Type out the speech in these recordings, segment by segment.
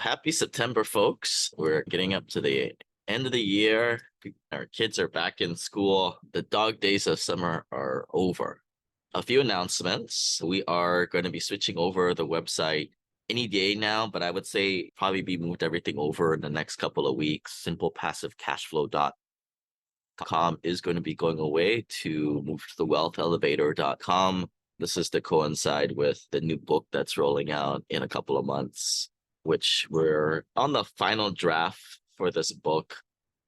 Happy September, folks. We're getting up to the end of the year. Our kids are back in school. The dog days of summer are over. A few announcements. We are going to be switching over the website any day now, but I would say probably be moved everything over in the next couple of weeks. Simplepassivecashflow.com is going to be going away to move to the wealthelevator.com. This is to coincide with the new book that's rolling out in a couple of months, which we're on the final draft for this book.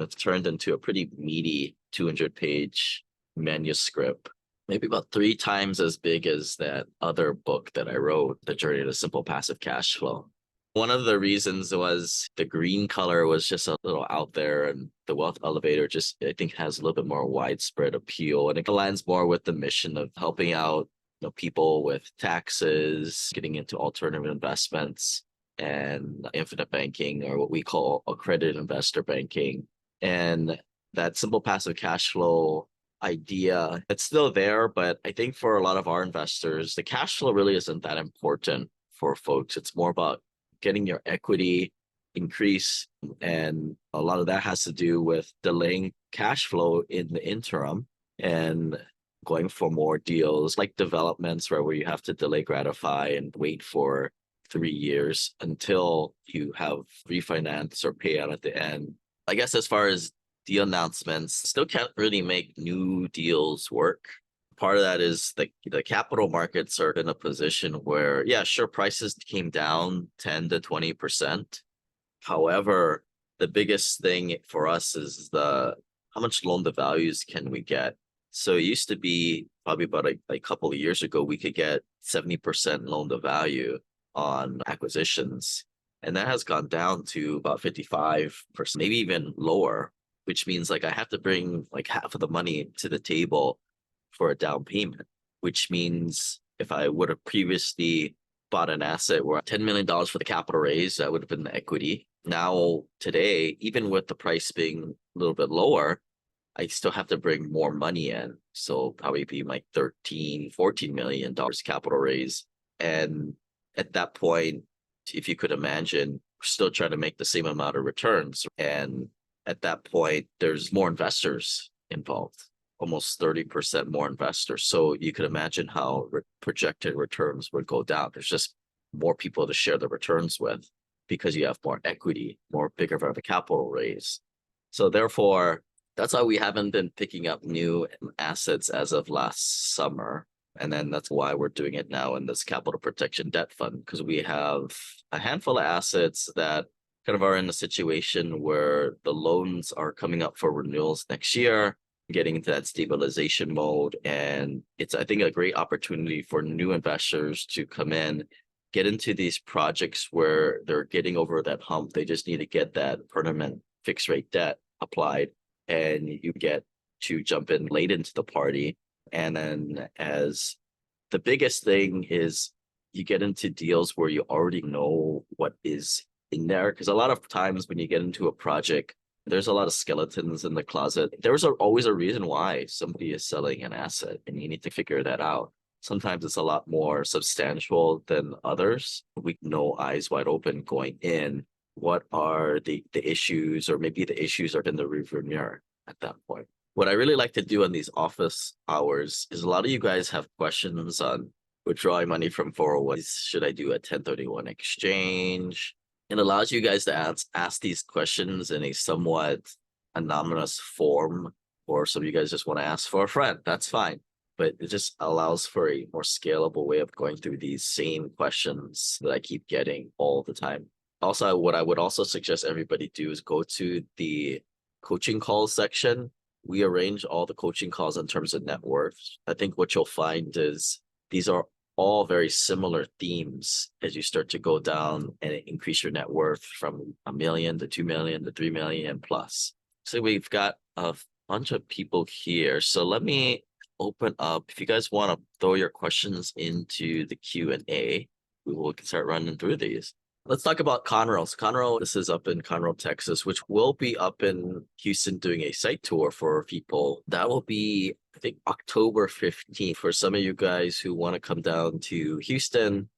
It's turned into a pretty meaty 200-page manuscript, maybe about 3 times as big as that other book that I wrote, The Journey to Simple Passive Cash Flow. One of the reasons was the green color was just a little out there, and the Wealth Elevator just, I think, has a little bit more widespread appeal, and it aligns more with the mission of helping out people with taxes, getting into alternative investments, and infinite banking, or what we call accredited investor banking. And that simple passive cash flow idea, it's still there, but I think for a lot of our investors, the cash flow really isn't that important for folks. It's more about getting your equity increase, and a lot of that has to do with delaying cash flow in the interim and going for more deals like developments where you have to delay gratify and wait for 3 years until you have refinance or payout at the end. I guess as far as deal announcements, still can't really make new deals work. Part of that is the capital markets are in a position where, yeah, sure, prices came down 10 to 20%. However, the biggest thing for us is how much loan to values can we get? So it used to be probably about a couple of years ago, we could get 70% loan to value on acquisitions. And that has gone down to about 55%, maybe even lower, which means like I have to bring like half of the money to the table for a down payment, which means if I would have previously bought an asset where $10 million for the capital raise, that would have been the equity. Now, today, even with the price being a little bit lower, I still have to bring more money in. So probably be like $13-14 million capital raise. And at that point, if you could imagine, we're still trying to make the same amount of returns. And at that point, there's more investors involved, almost 30% more investors. So you could imagine how projected returns would go down. There's just more people to share the returns with because you have more equity, more bigger of a capital raise. So therefore, that's why we haven't been picking up new assets as of last summer. And then that's why we're doing it now in this capital protection debt fund, because we have a handful of assets that kind of are in a situation where the loans are coming up for renewals next year, getting into that stabilization mode. And it's, I think, a great opportunity for new investors to come in, get into these projects where they're getting over that hump. They just need to get that permanent fixed rate debt applied, and you get to jump in late into the party. And then as the biggest thing is you get into deals where you already know what is in there. Because a lot of times when you get into a project, there's a lot of skeletons in the closet. There's always a reason why somebody is selling an asset, and you need to figure that out. Sometimes it's a lot more substantial than others. We know eyes wide open going in. What are the issues, or maybe the issues are in the rearview mirror at that point. What I really like to do on these office hours is a lot of you guys have questions on withdrawing money from 401s. Should I do a 1031 exchange? It allows you guys to ask these questions in a somewhat anonymous form, or some of you guys just want to ask for a friend. That's fine. But it just allows for a more scalable way of going through these same questions that I keep getting all the time. Also, what I would also suggest everybody do is go to the coaching calls section. We arrange all the coaching calls in terms of net worth. I think what you'll find is these are all very similar themes as you start to go down and increase your net worth from $1 million to $2 million to $3 million plus. So we've got a bunch of people here. So let me open up. If you guys want to throw your questions into the Q&A, we will start running through these. Let's talk about Conroe. So Conroe, this is up in Conroe, Texas, which will be up in Houston doing a site tour for people. That will be, I think, October 15th. For some of you guys who want to come down to Houston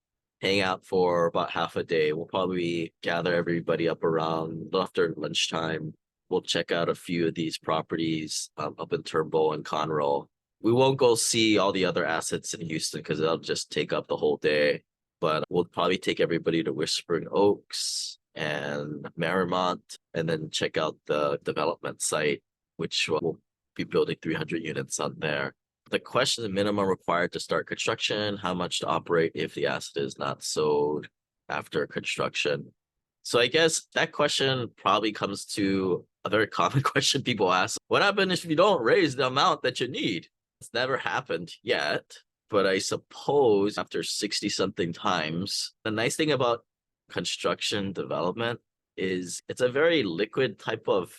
hang out for about half a day. We'll probably gather everybody up around after lunchtime. We'll check out a few of these properties up in Turnbull and Conroe. We won't go see all the other assets in Houston because that'll just take up the whole day. But we'll probably take everybody to Whispering Oaks and Marymount and then check out the development site, which will be building 300 units on there. The question, the minimum required to start construction, how much to operate if the asset is not sold after construction. So I guess that question probably comes to a very common question people ask. What happens if you don't raise the amount that you need? It's never happened yet, but I suppose after 60 something times, the nice thing about construction development is it's a very liquid type of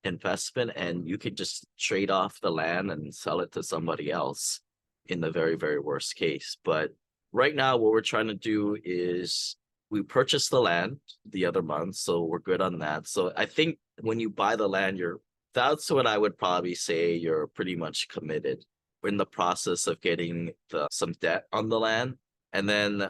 investment, and you could just trade off the land and sell it to somebody else in the very, very worst case. But right now, what we're trying to do is we purchased the land the other month, so we're good on that. So I think when you buy the land, that's what I would probably say you're pretty much committed. We're in the process of getting some debt on the land, and then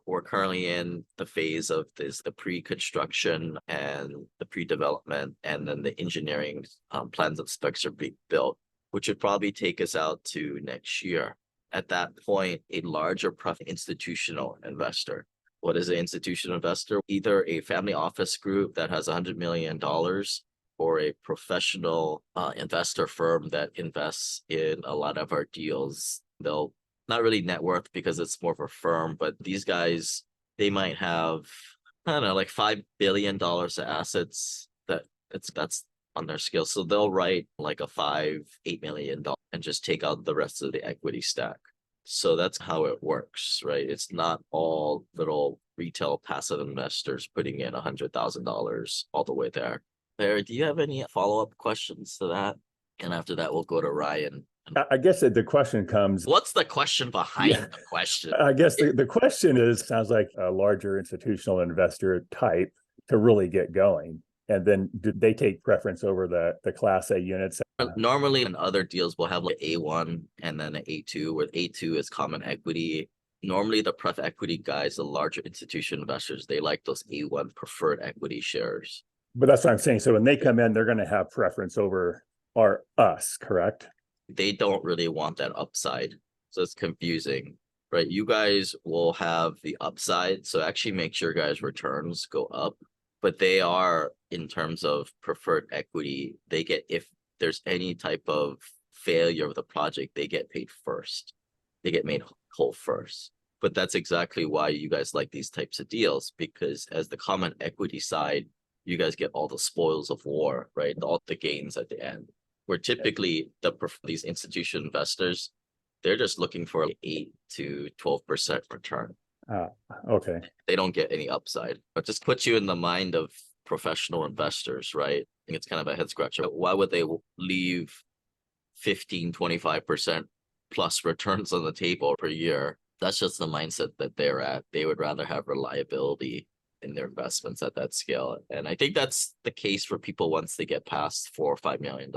we're currently in the phase of the pre-construction and the pre-development, and then the engineering plans and specs are being built, which would probably take us out to next year. At that point, a larger institutional investor. What is an institutional investor? Either a family office group that has $100 million or a professional investor firm that invests in a lot of our deals. They'll not really net worth because it's more of a firm, but these guys, they might have, I don't know, like $5 billion of assets that's on their scale. So they'll write like a $8 million and just take out the rest of the equity stack. So that's how it works, right? It's not all little retail passive investors putting in $100,000 all the way there. Larry, do you have any follow-up questions to that? And after that, we'll go to Ryan. I guess the question comes, what's the question behind the question? I guess the question sounds like a larger institutional investor type to really get going. And then do they take preference over the Class A units? Normally in other deals, we'll have like A1 and then an A2, where A2 is common equity. Normally the pref equity guys, the larger institutional investors, they like those A1 preferred equity shares. But that's what I'm saying. So when they come in, they're going to have preference over us, correct? They don't really want that upside. So it's confusing, right? You guys will have the upside. So actually make sure guys' returns go up. But they are, in terms of preferred equity, they get, if there's any type of failure of the project, they get paid first. They get made whole first. But that's exactly why you guys like these types of deals, because as the common equity side, you guys get all the spoils of war, right? All the gains at the end. Where typically these institutional investors, they're just looking for 8 to 12% return. Okay. They don't get any upside. But just puts you in the mind of professional investors, right? I think it's kind of a head scratcher. Why would they leave 15, 25% plus returns on the table per year? That's just the mindset that they're at. They would rather have reliability in their investments at that scale. And I think that's the case for people once they get past $4 or $5 million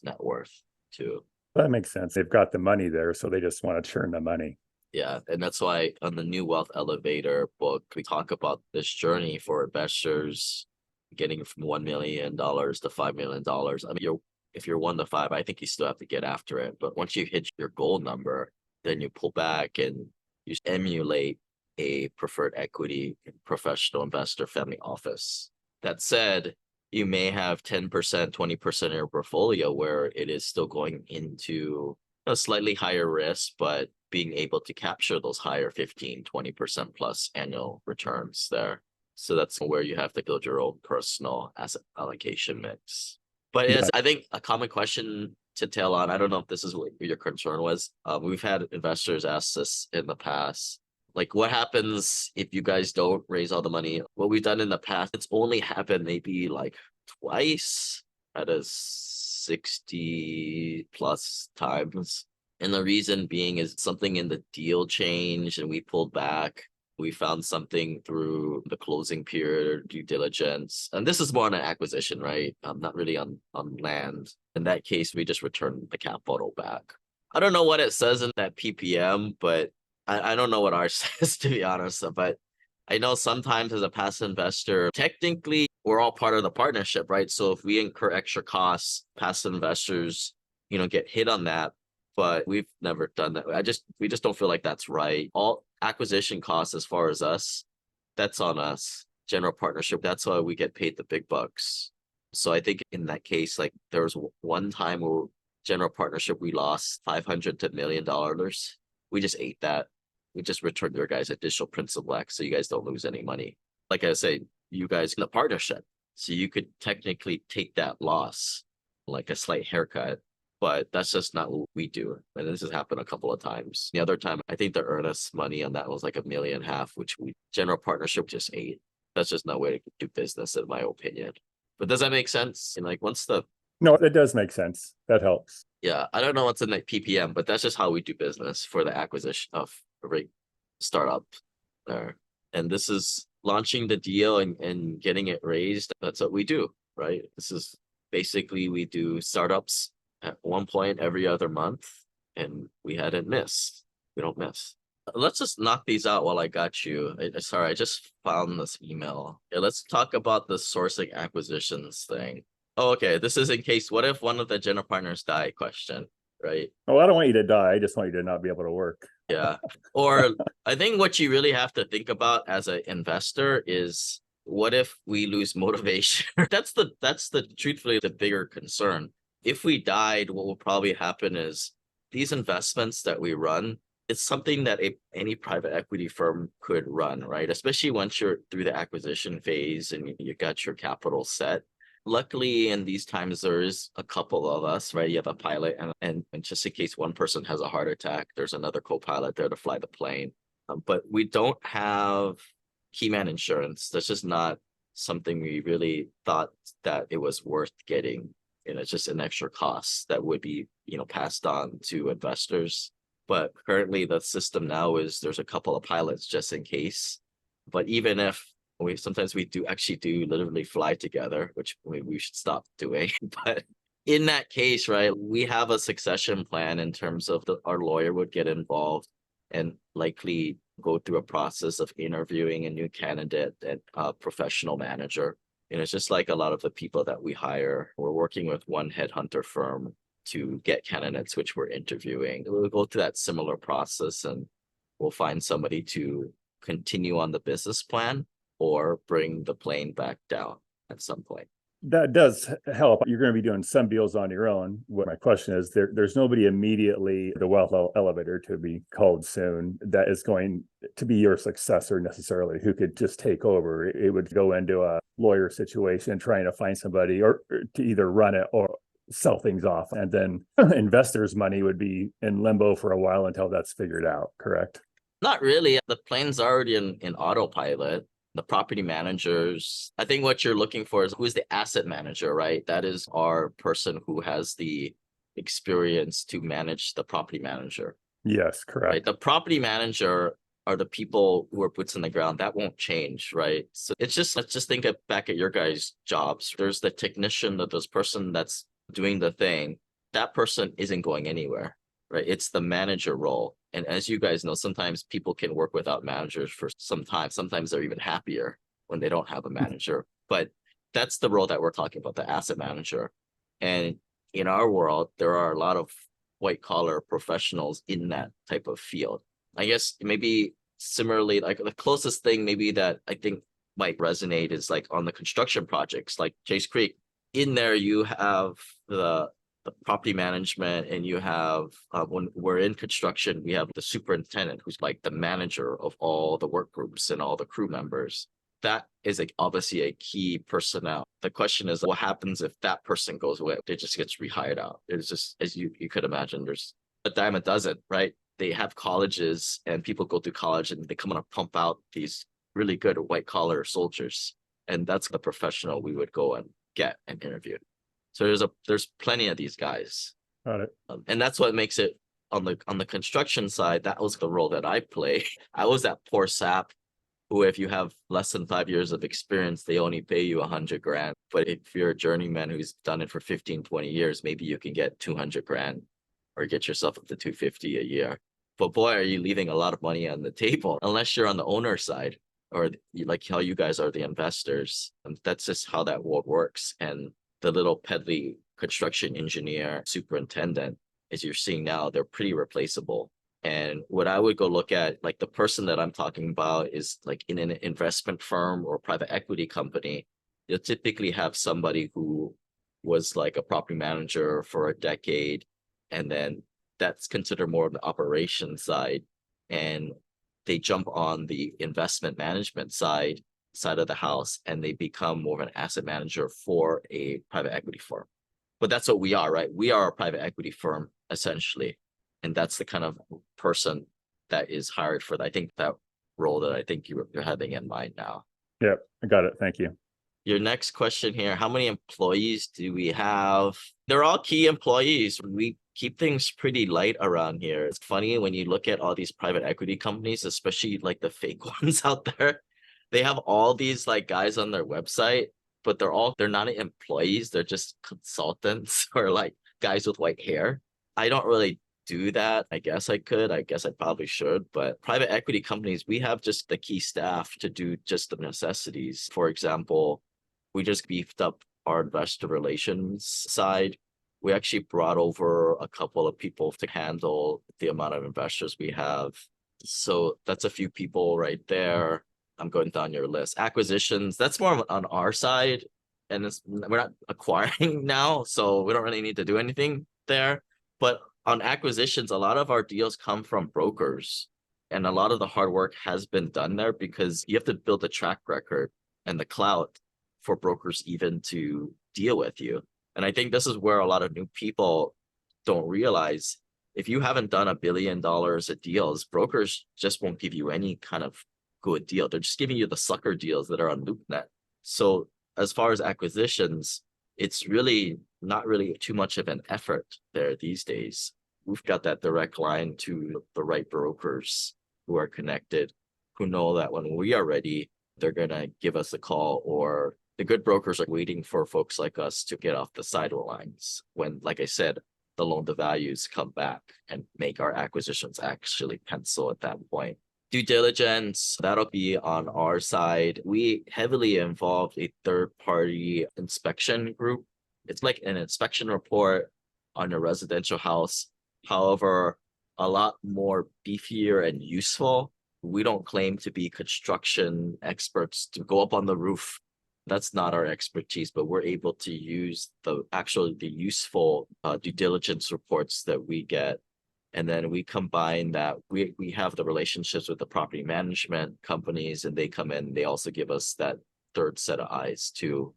net worth too. That makes sense. They've got the money there, so they just want to churn the money. Yeah. And that's why on the New Wealth Elevator book, we talk about this journey for investors getting from $1 million to $5 million. I mean, if you're 1 to 5, I think you still have to get after it. But once you hit your goal number, then you pull back and you emulate a preferred equity professional investor family office. That said, you may have 10%, 20% of your portfolio where it is still going into a slightly higher risk, but being able to capture those higher 15, 20% plus annual returns there. So that's where you have to build your own personal asset allocation mix. But it's, I think, a common question to tail on. I don't know if this is what your concern was. We've had investors ask this in the past. Like, what happens if you guys don't raise all the money? What we've done in the past, it's only happened maybe like twice out of 60 plus times. And the reason being is something in the deal changed and we pulled back. We found something through the closing period or due diligence. And this is more on an acquisition, right? Not really on land. In that case, we just returned the capital back. I don't know what it says in that PPM, but I don't know what ours says, to be honest. But I know sometimes as a passive investor, technically we're all part of the partnership, right? So if we incur extra costs, passive investors, get hit on that. But we've never done that. We just don't feel like that's right. All acquisition costs as far as us, that's on us. General partnership, that's why we get paid the big bucks. So I think in that case, like there was one time where general partnership, we lost $500 to $1 million. We just ate that. We just returned your guys additional principal back so you guys don't lose any money. Like I say, you guys in a partnership. So you could technically take that loss, like a slight haircut, but that's just not what we do. And this has happened a couple of times. The other time, I think the earnest money on that was like $1.5 million, which we general partnership just ate. That's just no way to do business, in my opinion. But does that make sense? And like once the No, that does make sense. That helps. Yeah, I don't know what's in like PPM, but that's just how we do business for the acquisition of a startup there. And this is launching the deal and getting it raised. That's what we do, right? This is basically we do startups at one point every other month, and we hadn't missed. We don't miss. Let's just knock these out while I got you. Sorry, I just found this email. Yeah, let's talk about the sourcing acquisitions thing. Oh, okay. This is in case, what if one of the general partners die question, right? Oh, I don't want you to die. I just want you to not be able to work. Yeah. Or I think what you really have to think about as an investor is what if we lose motivation? That's the truthfully the bigger concern. If we died, what will probably happen is these investments that we run, it's something that any private equity firm could run, right? Especially once you're through the acquisition phase and you got your capital set. Luckily, in these times, there is a couple of us, right? You have a pilot, and just in case one person has a heart attack, there's another co-pilot there to fly the plane. But we don't have key man insurance. That's just not something we really thought that it was worth getting. It's just an extra cost that would be, passed on to investors. But currently, the system now is there's a couple of pilots just in case. But even if sometimes we do literally fly together, which we should stop doing. But in that case, right, we have a succession plan in terms of our lawyer would get involved and likely go through a process of interviewing a new candidate and a professional manager. And it's just like a lot of the people that we hire. We're working with one headhunter firm to get candidates, which we're interviewing. We'll go through that similar process and we'll find somebody to continue on the business plan or bring the plane back down at some point. That does help. You're going to be doing some deals on your own. What my question is, there's nobody immediately, the wealth elevator to be called soon, that is going to be your successor necessarily, who could just take over. It would go into a lawyer situation, trying to find somebody or to either run it or sell things off. And then investors' money would be in limbo for a while until that's figured out, correct? Not really. The plane's already in autopilot. The property managers, I think what you're looking for is who's the asset manager, right? That is our person who has the experience to manage the property manager. Yes, correct. Right? The property manager are the people who are boots on the ground. That won't change, right? So it's just, let's just think back at your guys' jobs. There's the technician, this person that's doing the thing. That person isn't going anywhere, right? It's the manager role. And as you guys know, sometimes people can work without managers for some time. Sometimes they're even happier when they don't have a manager. But that's the role that we're talking about, the asset manager. And in our world, there are a lot of white collar professionals in that type of field. I guess maybe similarly, like the closest thing maybe that I think might resonate is like on the construction projects, like Chase Creek. In there, you have the property management, and you have when we're in construction, we have the superintendent who's like the manager of all the work groups and all the crew members. That is obviously a key personnel. The question is, what happens if that person goes away? It just gets rehired out. It's just, as you could imagine, there's a dime a dozen, right? They have colleges and people go through college and they come on to pump out these really good white collar soldiers. And that's the professional we would go and get and interview. So there's plenty of these guys. Got it. And that's what makes it on the construction side. That was the role that I play. I was that poor sap who, if you have less than 5 years of experience, they only pay you $100,000. But if you're a journeyman who's done it for 15, 20 years, maybe you can get $200,000 or get yourself up to $250,000 a year. But boy, are you leaving a lot of money on the table unless you're on the owner side. or like how you guys are the investors. And that's just how that world works. And the little peddly construction engineer superintendent, as you're seeing now, they're pretty replaceable. And what I would go look at, like the person that I'm talking about is like in an investment firm or private equity company, you'll typically have somebody who was like a property manager for a decade, and then that's considered more of the operations side. And they jump on the investment management side of the house, and they become more of an asset manager for a private equity firm. But that's what we are, right? We are a private equity firm essentially, and that's the kind of person that is hired for that. I think that role that I think you're having in mind now. Yep, I got it. Thank you. Your next question here, how many employees do we have? They're all key employees. We keep things pretty light around here. It's funny when you look at all these private equity companies, especially like the fake ones out there, they have all these like guys on their website, but they're not employees, they're just consultants or like guys with white hair. I don't really do that. I guess I could. I guess I probably should. But private equity companies, we have just the key staff to do just the necessities. For example, we just beefed up our investor relations side. We actually brought over a couple of people to handle the amount of investors we have. So that's a few people right there. I'm going down your list. Acquisitions, that's more on our side. And we're not acquiring now, so we don't really need to do anything there. But on acquisitions, a lot of our deals come from brokers. And a lot of the hard work has been done there because you have to build a track record and the clout for brokers even to deal with you. And I think this is where a lot of new people don't realize, if you haven't done $1 billion of deals, brokers just won't give you any kind of good deal. They're just giving you the sucker deals that are on LoopNet. So as far as acquisitions, it's really not really too much of an effort there these days. We've got that direct line to the right brokers who are connected, who know that when we are ready, they're going to give us a call, or the good brokers are waiting for folks like us to get off the sidelines when, like I said, the loan to values come back and make our acquisitions actually pencil at that point. Due diligence, that'll be on our side. We heavily involved a third-party inspection group. It's like an inspection report on a residential house. However, a lot more beefier and useful. We don't claim to be construction experts to go up on the roof. That's not our expertise, but we're able to use the useful due diligence reports that we get. And then we combine that. We have the relationships with the property management companies, and they come in, they also give us that third set of eyes too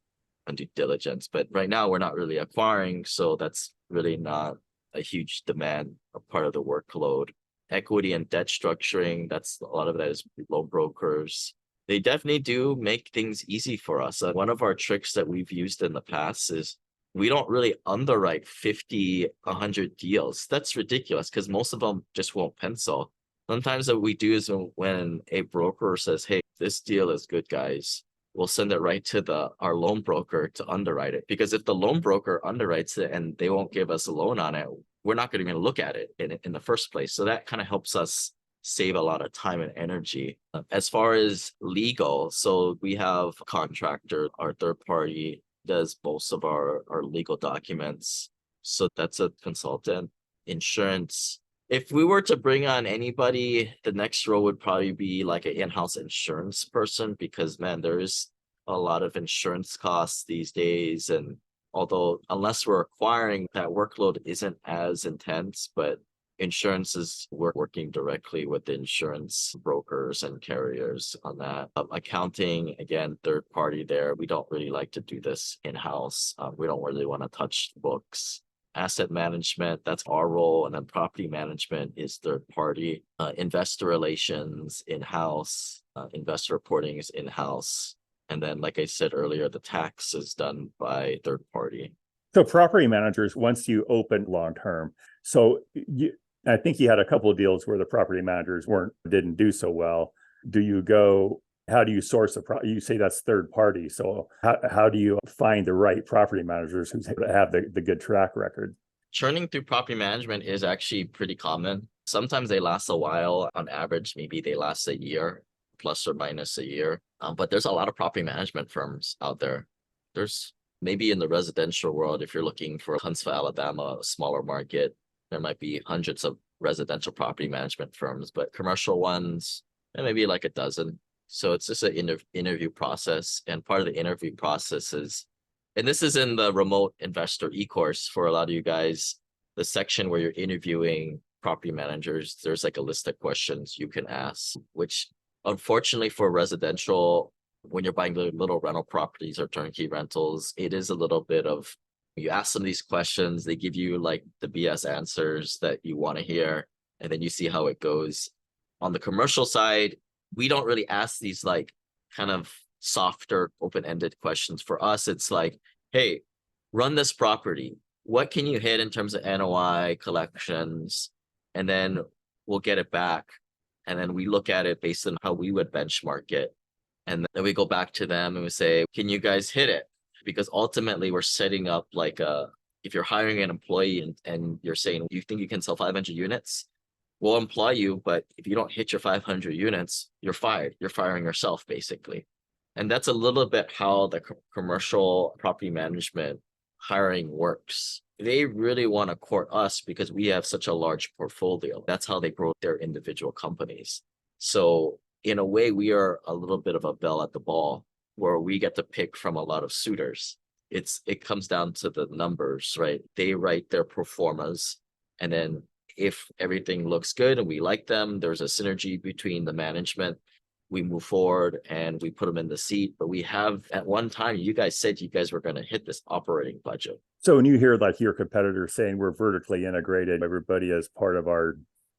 on due diligence. But right now we're not really acquiring, so that's really not a huge demand, a part of the workload. Equity and debt structuring, that's a lot of that is loan brokers. They definitely do make things easy for us. One of our tricks that we've used in the past is we don't really underwrite 50, 100 deals. That's ridiculous because most of them just won't pencil. Sometimes what we do is when a broker says, hey, this deal is good, guys, we'll send it right to our loan broker to underwrite it. Because if the loan broker underwrites it and they won't give us a loan on it, we're not going to even look at it in the first place. So that kind of helps us save a lot of time and energy. As far as legal, so we have a contractor, our third party does most of our legal documents. So that's a consultant. Insurance. If we were to bring on anybody, the next role would probably be like an in-house insurance person, because man, there is a lot of insurance costs these days. And although unless we're acquiring, that workload isn't as intense, but insurance is we're working directly with the insurance brokers and carriers on that. Accounting, again, third party there. We don't really like to do this in-house. We don't really want to touch books. Asset management, that's our role. And then property management is third party. Investor relations in-house. Investor reporting is in-house. And then, like I said earlier, the tax is done by third party. So property managers, once you open long-term, I think you had a couple of deals where the property managers didn't do so well. How do you source you say that's third party. So how do you find the right property managers who have the good track record? Churning through property management is actually pretty common. Sometimes they last a while. On average, maybe they last a year. plus or minus a year. But there's a lot of property management firms out there. There's maybe in the residential world, if you're looking for Huntsville, Alabama, a smaller market, there might be hundreds of residential property management firms, but commercial ones, and maybe like a dozen. So it's just an interview process. And part of the interview process is, and this is in the remote investor e-course for a lot of you guys, the section where you're interviewing property managers, there's like a list of questions you can ask, which unfortunately for residential, when you're buying little rental properties or turnkey rentals, it is a little bit of, you ask them these questions, they give you like the BS answers that you want to hear, and then you see how it goes. On the commercial side, we don't really ask these like kind of softer, open-ended questions. For us, it's like, hey, run this property. What can you hit in terms of NOI collections? And then we'll get it back. And then we look at it based on how we would benchmark it. And then we go back to them and we say, can you guys hit it? Because ultimately we're setting up like if you're hiring an employee and you're saying, you think you can sell 500 units? We'll employ you, but if you don't hit your 500 units, you're fired. You're firing yourself, basically. And that's a little bit how the commercial property management hiring works. They really want to court us because we have such a large portfolio. That's how they grow their individual companies. So in a way, we are a little bit of a bell at the ball where we get to pick from a lot of suitors. It comes down to the numbers, right? They write their pro formas, and then if everything looks good and we like them, there's a synergy between the management, we move forward and we put them in the seat. But we have, at one time, you guys said you guys were going to hit this operating budget. So when you hear like your competitors saying we're vertically integrated, everybody as part of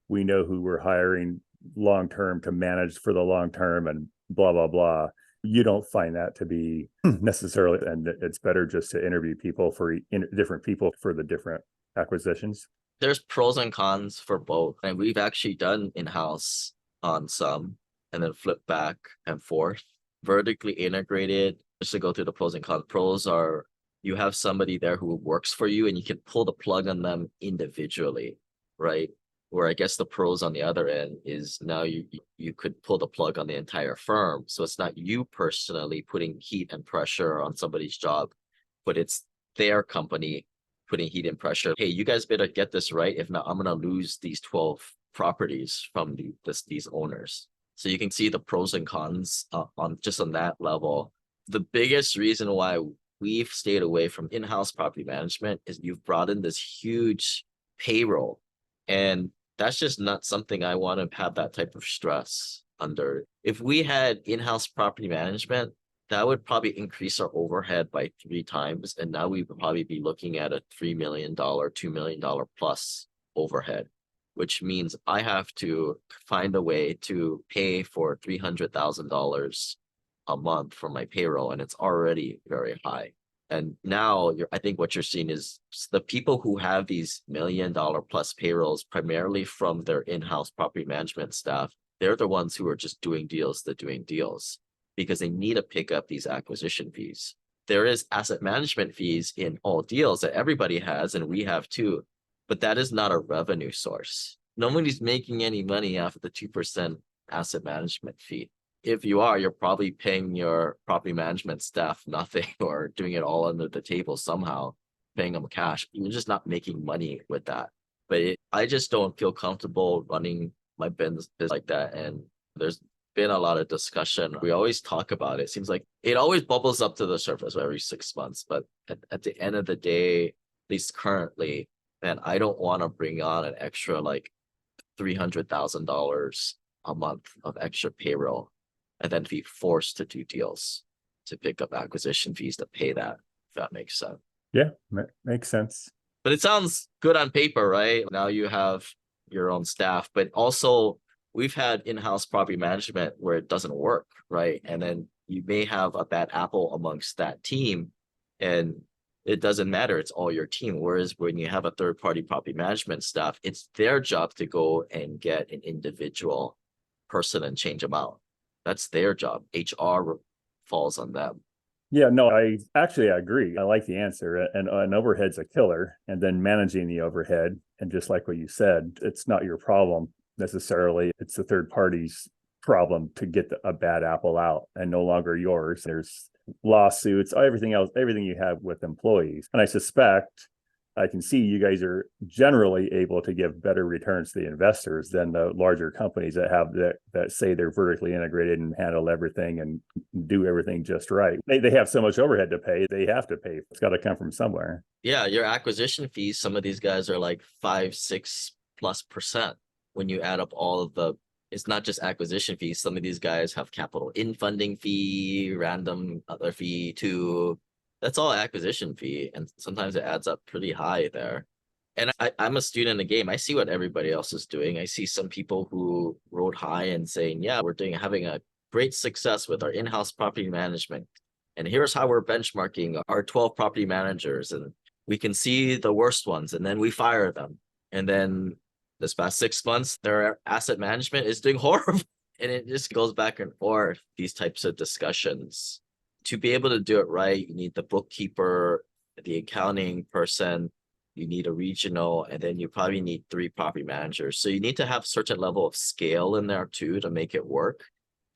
we know who we're hiring long-term to manage for the long-term and blah, blah, blah. You don't find that to be necessarily, and it's better just to interview people for different people for the different acquisitions. There's pros and cons for both. And we've actually done in-house on some and then flip back and forth. Vertically integrated, just to go through the pros and cons. Pros are you have somebody there who works for you and you can pull the plug on them individually, right? Where I guess the pros on the other end is now you could pull the plug on the entire firm. So it's not you personally putting heat and pressure on somebody's job, but it's their company putting heat and pressure. Hey, you guys better get this right. If not, I'm going to lose these 12 properties from these owners. So you can see the pros and cons on that level. The biggest reason why we've stayed away from in-house property management is you've brought in this huge payroll, and that's just not something I want to have that type of stress under. If we had in-house property management, that would probably increase our overhead by 3 times. And now we would probably be looking at a $3 million, $2 million plus overhead, which means I have to find a way to pay for $300,000 a month for my payroll. And it's already very high. And now I think what you're seeing is the people who have these $1 million plus payrolls, primarily from their in-house property management staff, they're the ones who are just doing deals because they need to pick up these acquisition fees. There is asset management fees in all deals that everybody has, and we have too, but that is not a revenue source. Nobody's making any money off of the 2% asset management fee. If you are, you're probably paying your property management staff nothing or doing it all under the table somehow, paying them cash. You're just not making money with that. But I just don't feel comfortable running my business like that. And there's been a lot of discussion. We always talk about it. It seems like it always bubbles up to the surface every 6 months. But at the end of the day, at least currently, man, I don't want to bring on an extra like $300,000 a month of extra payroll and then be forced to do deals to pick up acquisition fees to pay that, if that makes sense. Yeah, makes sense. But it sounds good on paper, right? Now you have your own staff, but also we've had in-house property management where it doesn't work, right? And then you may have a bad apple amongst that team and it doesn't matter. It's all your team. Whereas when you have a third-party property management staff, it's their job to go and get an individual person and change them out. That's their job. HR falls on them. Yeah, no, I agree. I like the answer. And an overhead's a killer. And then managing the overhead, and just like what you said, it's not your problem necessarily. It's the third party's problem to get a bad apple out and no longer yours. There's lawsuits, everything else, everything you have with employees. And I can see you guys are generally able to give better returns to the investors than the larger companies that say they're vertically integrated and handle everything and do everything just right. They have so much overhead to pay, they have to pay. It's got to come from somewhere. Yeah, your acquisition fees, some of these guys are like 5-6+% when you add up all of the, it's not just acquisition fees. Some of these guys have capital in funding fee, random other fee too. That's all acquisition fee. And sometimes it adds up pretty high there. And I'm a student in the game. I see what everybody else is doing. I see some people who rode high and saying, yeah, we're having a great success with our in-house property management. And here's how we're benchmarking our 12 property managers. And we can see the worst ones and then we fire them. And then this past 6 months, their asset management is doing horrible. And it just goes back and forth, these types of discussions. To be able to do it right, you need the bookkeeper, the accounting person, you need a regional, and then you probably need 3 property managers. So you need to have a certain level of scale in there too to make it work.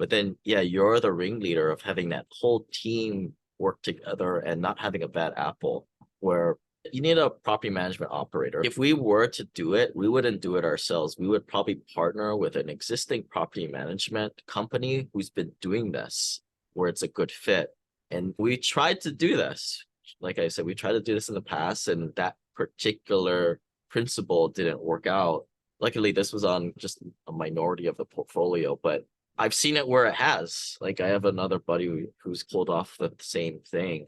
But then, yeah, you're the ringleader of having that whole team work together and not having a bad apple, where you need a property management operator. If we were to do it, we wouldn't do it ourselves. We would probably partner with an existing property management company who's been doing this, where it's a good fit. And we tried to do this. Like I said, we tried to do this in the past, and that particular principle didn't work out. Luckily, this was on just a minority of the portfolio, but I've seen it where it has. Like I have another buddy who's pulled off the same thing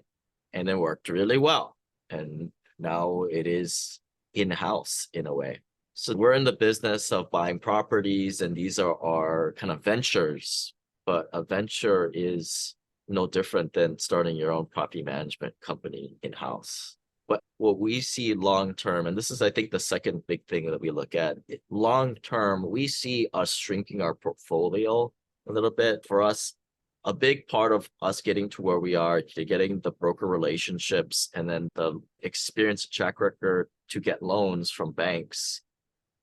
and it worked really well. And now it is in-house in a way. So we're in the business of buying properties, and these are our kind of ventures, but a venture is no different than starting your own property management company in-house. But what we see long-term, and this is, I think, the second big thing that we look at, long-term, we see us shrinking our portfolio a little bit. For us, a big part of us getting to where we are, to getting the broker relationships and then the experience track record to get loans from banks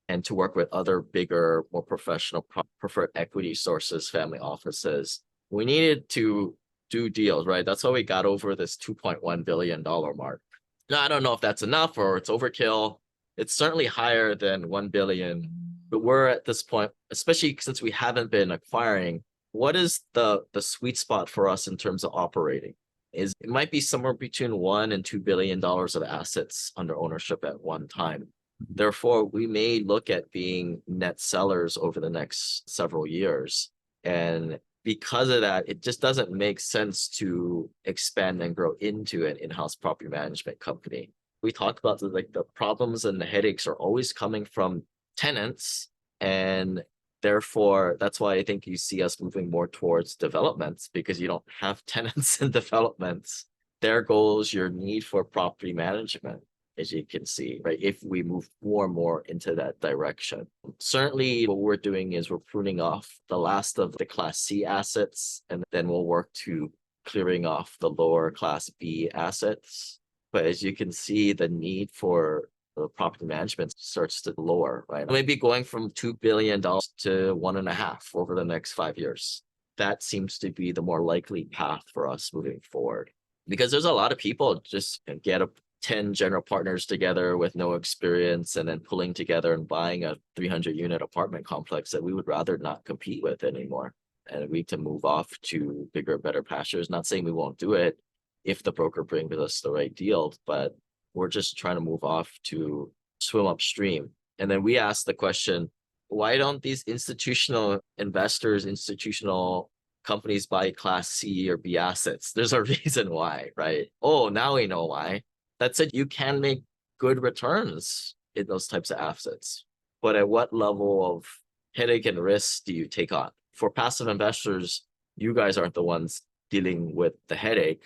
and to work with other bigger, more professional preferred equity sources, family offices. We needed to do deals, right? That's how we got over this $2.1 billion mark. Now, I don't know if that's enough or it's overkill. It's certainly higher than 1 billion, but we're at this point, especially since we haven't been acquiring, what is the sweet spot for us in terms of operating? It might be somewhere between $1 and $2 billion of assets under ownership at one time. Therefore, we may look at being net sellers over the next several years. And because of that, it just doesn't make sense to expand and grow into an in-house property management company. We talked about the problems and the headaches are always coming from tenants, and therefore that's why I think you see us moving more towards developments, because you don't have tenants and developments. There goes your need for property management, as you can see, right? If we move more and more into that direction. Certainly what we're doing is we're pruning off the last of the Class C assets, and then we'll work to clearing off the lower Class B assets. But as you can see, the need for the property management starts to lower, right? Maybe going from $2 billion to 1.5 over the next 5 years. That seems to be the more likely path for us moving forward. Because there's a lot of people just get 10 general partners together with no experience and then pulling together and buying a 300-unit apartment complex that we would rather not compete with anymore. And we can move off to bigger, better pastures. Not saying we won't do it if the broker brings us the right deal, but we're just trying to move off to swim upstream. And then we ask the question, why don't these institutional investors, institutional companies buy Class C or B assets? There's a reason why, right? Oh, now we know why. That said, you can make good returns in those types of assets. But at what level of headache and risk do you take on? For passive investors, you guys aren't the ones dealing with the headache.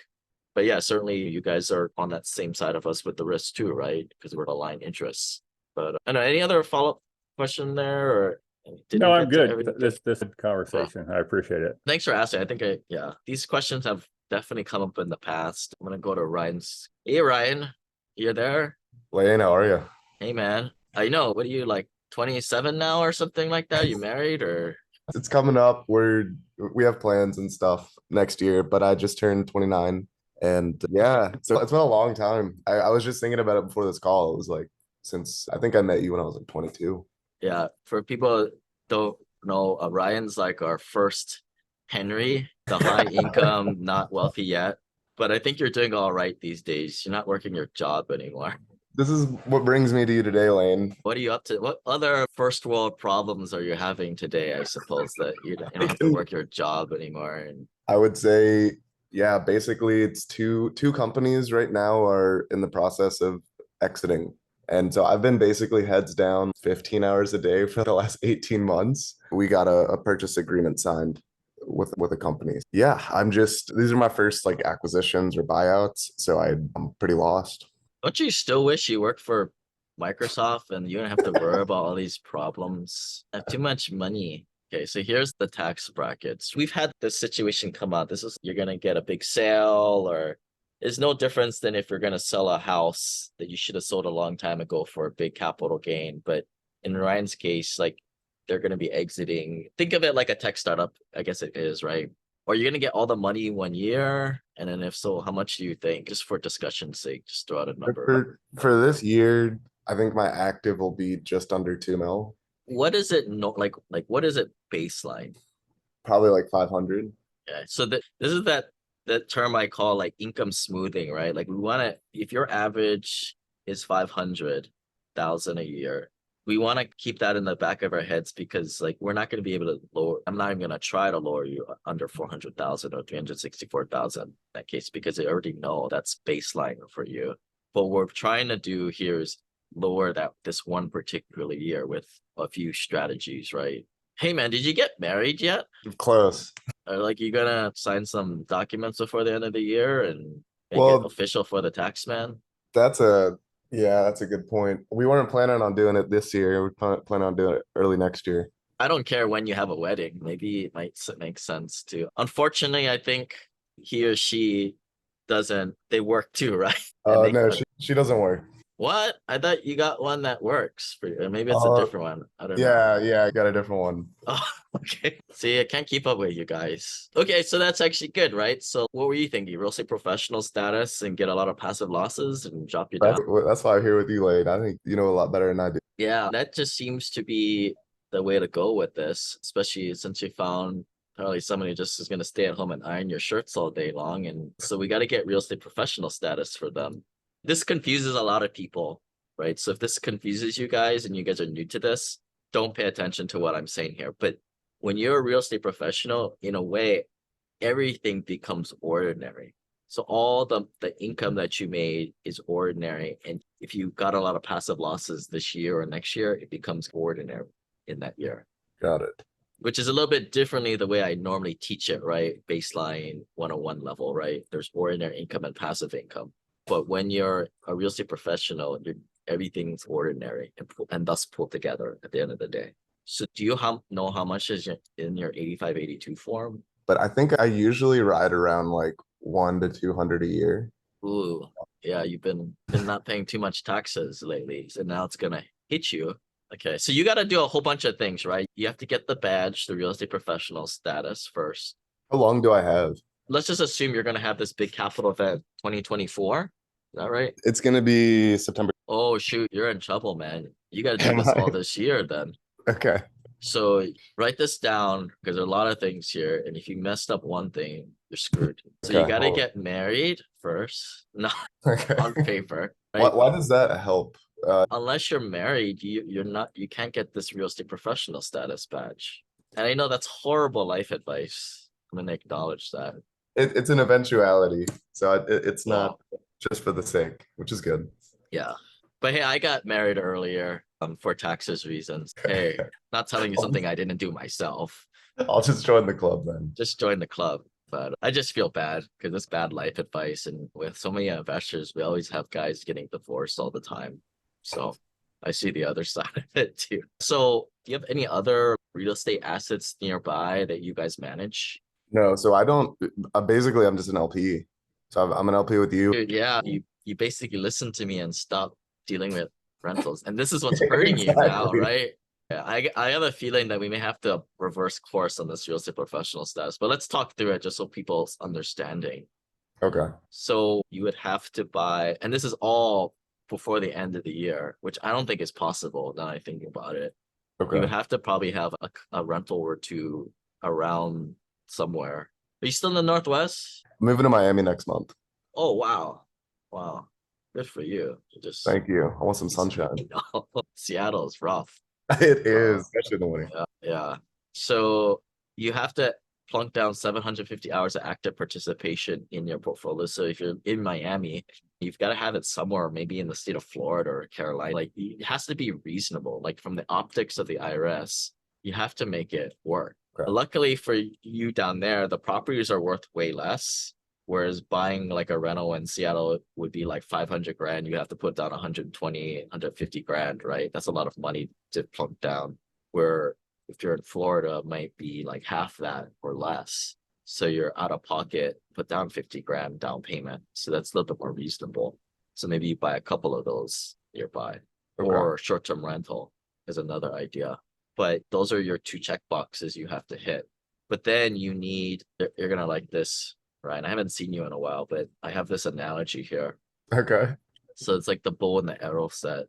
But yeah, certainly you guys are on that same side of us with the risk too, right? Because we're aligned interests. But I don't know, any other follow-up question there? Or no, I'm good. This conversation, I appreciate it. Thanks for asking. I think these questions have definitely come up in the past. I'm gonna go to Ryan's. Hey Ryan, you're there? Wayne, how are you? Hey man. I know. What are you, like 27 now or something like that? You married or? It's coming up. We have plans and stuff next year, but I just turned 29. And yeah, so it's been a long time. I was just thinking about it before this call. It was like since I think I met you when I was like 22. Yeah, for people who don't know, Ryan's like our first Henry, the high income, not wealthy yet. But I think you're doing all right these days. You're not working your job anymore. This is what brings me to you today, Lane. What are you up to? What other first world problems are you having today? I suppose that you don't have to work your job anymore. And I would say, yeah, basically it's two companies right now are in the process of exiting. And so I've been basically heads down 15 hours a day for the last 18 months. We got a purchase agreement signed with a company. Yeah, these are my first like acquisitions or buyouts, so I'm pretty lost. don't you still wish you worked for Microsoft and you don't have to worry about all these problems? I have too much money. Okay, so here's the tax brackets. We've had this situation come out. This is you're gonna get a big sale, or it's no difference than if you're gonna sell a house that you should have sold a long time ago for a big capital gain. But in Ryan's case, like they're gonna be exiting. Think of it like a tech startup, I guess it is, right? Or you're gonna get all the money in 1 year, and then if so, how much do you think? Just for discussion's sake, just throw out a number. For this year, I think my active will be just under 2 mil, What is it no like what is it baseline? probably like 500. Yeah. So this is that term I call like income smoothing, right? Like we want to, if your average is 500,000 a year, we want to keep that in the back of our heads because like we're not going to be able to lower. I'm not even going to try to lower you under 400,000 or 364,000 in that case because I already know that's baseline for you. But what we're trying to do here is lower that this one particular year with a few strategies, right? Hey man, did you get married yet? Close. Or like you gonna sign some documents before the end of the year and make it Well, official for the tax man? that's a yeah, that's a good point. We weren't planning on doing it this year. We plan on doing it early next year. I don't care when you have a wedding. Maybe it might make sense to. Unfortunately, I think he or she doesn't. They work too, right? And they No, she doesn't work. what? I thought you got one that works for you. Or maybe it's a Uh, different one. I don't know. yeah, I got a different one. Oh, okay. See, I can't keep up with you guys. Okay, so that's actually good, right? So what were you thinking? Real estate professional status and get a lot of passive losses and drop you down? That's why I'm here with you, Lane. I think you know a lot better than I do. Yeah, that just seems to be the way to go with this, especially since you found probably somebody just is going to stay at home and iron your shirts all day long. And so we got to get real estate professional status for them. This confuses a lot of people, right? So if this confuses you guys and you guys are new to this, don't pay attention to what I'm saying here. But when you're a real estate professional, in a way, everything becomes ordinary. So all the income that you made is ordinary. And if you got a lot of passive losses this year or next year, it becomes ordinary in that year. Got it. Which is a little bit differently the way I normally teach it, right? Baseline 101 level, right? There's ordinary income and passive income. But when you're a real estate professional, everything's ordinary and thus pulled together at the end of the day. So do you know how much is in your 8582 form? But I think I usually ride around like 1 to 200 a year. Ooh, yeah, you've been not paying too much taxes lately, so now it's gonna hit you. Okay, so you got to do a whole bunch of things, right? You have to get the badge, the real estate professional status first. How long do I have? Let's just assume you're gonna have this big capital event 2024. Is that right? It's gonna be September. Oh shoot, you're in trouble, man. You got to do Am this all I? this year then. Okay. So write this down because there are a lot of things here, and if you messed up one thing, you're screwed. So you Okay, got to hold on. get married first, not Okay. on paper, right? Why does that help? Unless you're married, you can't get this real estate professional status badge. And I know that's horrible life advice. I'm gonna acknowledge that. It's an eventuality, so it's Well, not just for the sake, which is good. yeah. But hey, I got married earlier for taxes reasons. Hey, not telling you something I didn't do myself. I'll just join the club then. Just join the club. But I just feel bad because it's bad life advice. And with so many investors, we always have guys getting divorced all the time. So I see the other side of it too. So do you have any other real estate assets nearby that you guys manage? No, so I don't. Basically, I'm just an LP. So I'm an LP with you. Dude, yeah, you basically listen to me and stop dealing with rentals. And this is what's hurting you now, Exactly. right? Yeah, I have a feeling that we may have to reverse course on this real estate professional status, but let's talk through it just so people's understanding. Okay. So you would have to buy, and this is all before the end of the year, which I don't think is possible now I think about it. You would Okay. have to probably have a rental or two around somewhere. Are you still in the Northwest? Moving to Miami next month. Oh, wow. Wow. Good for you. Just, Thank you. I want some sunshine. Seattle is rough. It is, especially in the winter. Yeah. So you have to plunk down 750 hours of active participation in your portfolio. So if you're in Miami, you've got to have it somewhere, maybe in the state of Florida or Carolina. Like it has to be reasonable. Like from the optics of the IRS, you have to make it work. Okay. Luckily for you down there, the properties are worth way less. Whereas buying like a rental in Seattle would be like 500 grand. You have to put down 120, 150 grand, right? That's a lot of money to plunk down. Where if you're in Florida, it might be like half that or less. So you're out of pocket, put down 50 grand down payment. So that's a little bit more reasonable. So maybe you buy a couple of those nearby. Okay. Or short-term rental is another idea. But those are your two check boxes you have to hit. But then you need, you're gonna like this, Ryan. I haven't seen you in a while, but I have this analogy here. Okay. So it's like the bow and the arrow set.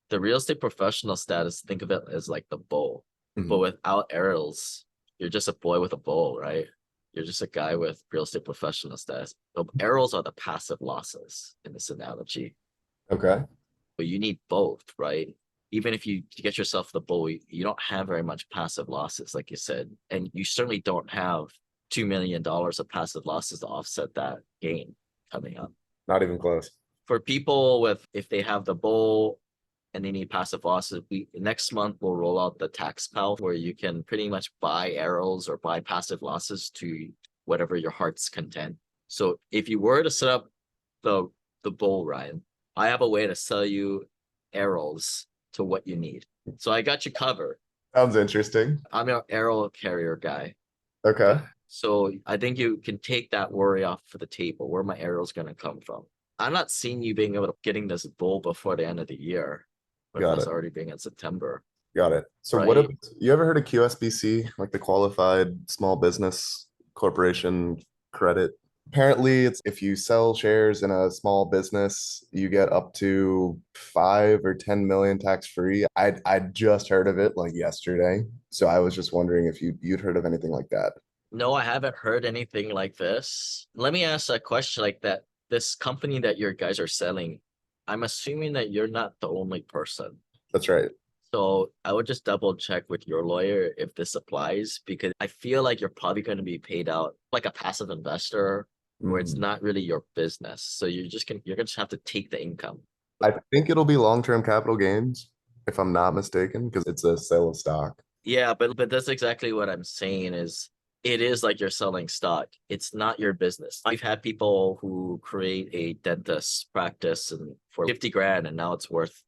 The real estate professional status, think of it as like the bow, but Mhm. without arrows, you're just a boy with a bow, right? You're just a guy with real estate professional status. The arrows are the passive losses in this analogy, Okay. but you need both, right? Even if you get yourself the bow, you don't have very much passive losses, like you said, and you certainly don't have $2 million of passive losses to offset that gain coming up. Not even close. For people with, if they have the bow and they need passive losses, we next month we'll roll out the tax pal where you can pretty much buy arrows or buy passive losses to whatever your heart's content. So if you were to set up the bow, Ryan, I have a way to sell you arrows to what you need. So I got you covered. Sounds interesting. I'm an arrow carrier guy. Okay. So I think you can take that worry off the table. Where my arrow's going to come from? I'm not seeing you being able to getting this bowl before the end of the year, but Got it's it. already being in September. Got it. So Right. what if you ever heard of QSBC, like the Qualified Small Business Corporation Credit? Apparently, it's if you sell shares in a small business, you get up to 5 or 10 million tax free. I just heard of it like yesterday. So I was just wondering if you'd heard of anything like that. No, I haven't heard anything like this. Let me ask a question like that. This company that your guys are selling, I'm assuming that you're not the only person. That's right. So I would just double check with your lawyer if this applies, because I feel like you're probably going to be paid out like a passive investor where it's Mhm. not really your business. So you're gonna just have to take the income. I think it'll be long-term capital gains, if I'm not mistaken, because it's a sale of stock. Yeah, but that's exactly what I'm saying is it is like you're selling stock. It's not your business. I've had people who create a dentist practice and for 50 grand and now it's worth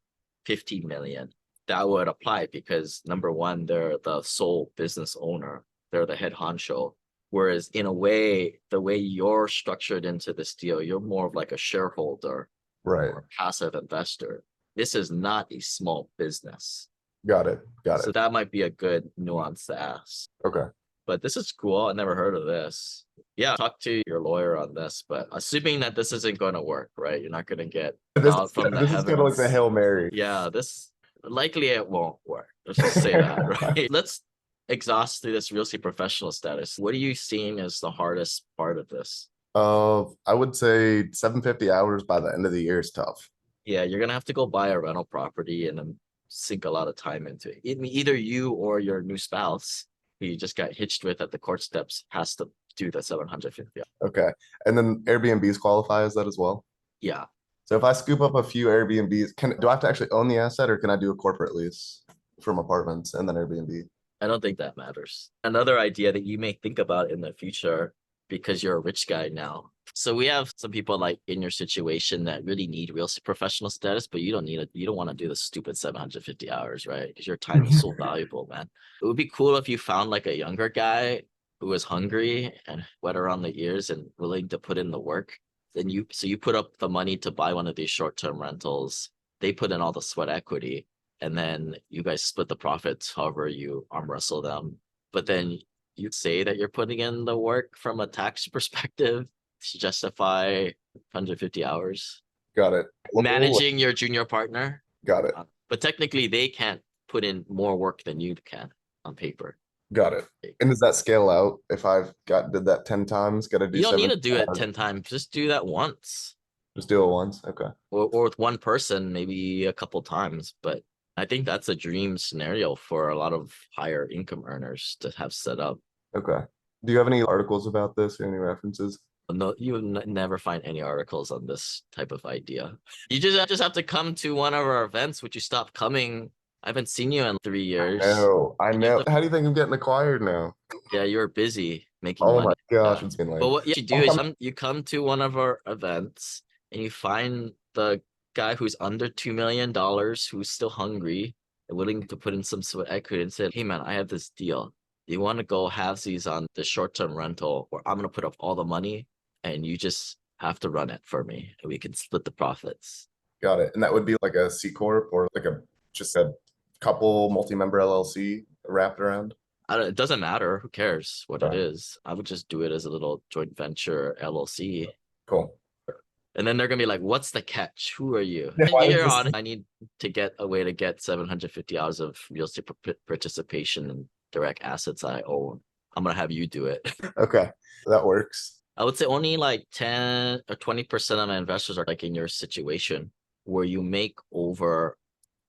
50 million. That would apply because number one, they're the sole business owner. They're the head honcho. Whereas in a way, the way you're structured into this deal, you're more of like a shareholder Right. or a passive investor. This is not a small business. Got it. Got So it. that might be a good nuance to ask. Okay. But this is cool. I never heard of this. Yeah, talk to your lawyer on this, but assuming that this isn't going to work, right? You're not going to get This out is from the this is kind of like the heavens. Hail Mary. Yeah, this likely it won't work. Let's just say that, right? Let's exhaust through this real estate professional status. What are you seeing as the hardest part of this? I would say 750 hours by the end of the year is tough. Yeah, you're gonna have to go buy a rental property and then sink a lot of time into it. Either you or your new spouse, who you just got hitched with at the court steps, has to do the 750. Okay. And then Airbnbs qualify as that as well. Yeah. So if I scoop up a few Airbnbs, do I have to actually own the asset or can I do a corporate lease from apartments and then Airbnb? I don't think that matters. Another idea that you may think about in the future, because you're a rich guy now. So we have some people like in your situation that really need real professional status, but you don't need it. You don't want to do the stupid 750 hours, right? Because your time is so valuable, man. It would be cool if you found like a younger guy who was hungry and wet around the ears and willing to put in the work. Then you put up the money to buy one of these short-term rentals. They put in all the sweat equity. and then you guys split the profits however you arm wrestle them. But then you say that you're putting in the work from a tax perspective to justify 150 hours. Got it. Managing your junior partner. Got it. But technically, they can't put in more work than you can on paper. Got it. And does that scale out if I've did that 10 times? Got to do You don't need to 7 do it hours? 10 times. Just do that once. Just do it once. Okay. Or with one person, maybe a couple times. But I think that's a dream scenario for a lot of higher income earners to have set up. Okay. Do you have any articles about this or any references? No, you never find any articles on this type of idea. You just have to come to one of our events, which you stopped coming. I haven't seen you in 3 years. I know. How do you think I'm getting acquired now? Yeah, you're busy making Oh money. my gosh, Yeah. it's been like. But what you do is you come to one of our events and you find the guy who's under $2 million, who's still hungry and willing to put in some sort of equity and say, hey man, I have this deal. You want to go halvesies on the short-term rental, or I'm going to put up all the money and you just have to run it for me and we can split the profits. Got it. And that would be like a C Corp or like just a couple multi-member LLC wrapped around? It doesn't matter. Who cares what it Right. is? I would just do it as a little joint venture LLC. Cool. And then they're gonna be like, "What's the catch? Who are you?" Yeah, why is You're this- on. I need to get a way to get 750 hours of real estate participation in direct assets I own. I'm gonna have you do it. Okay, that works. I would say only like 10 or 20% of my investors are like in your situation where you make over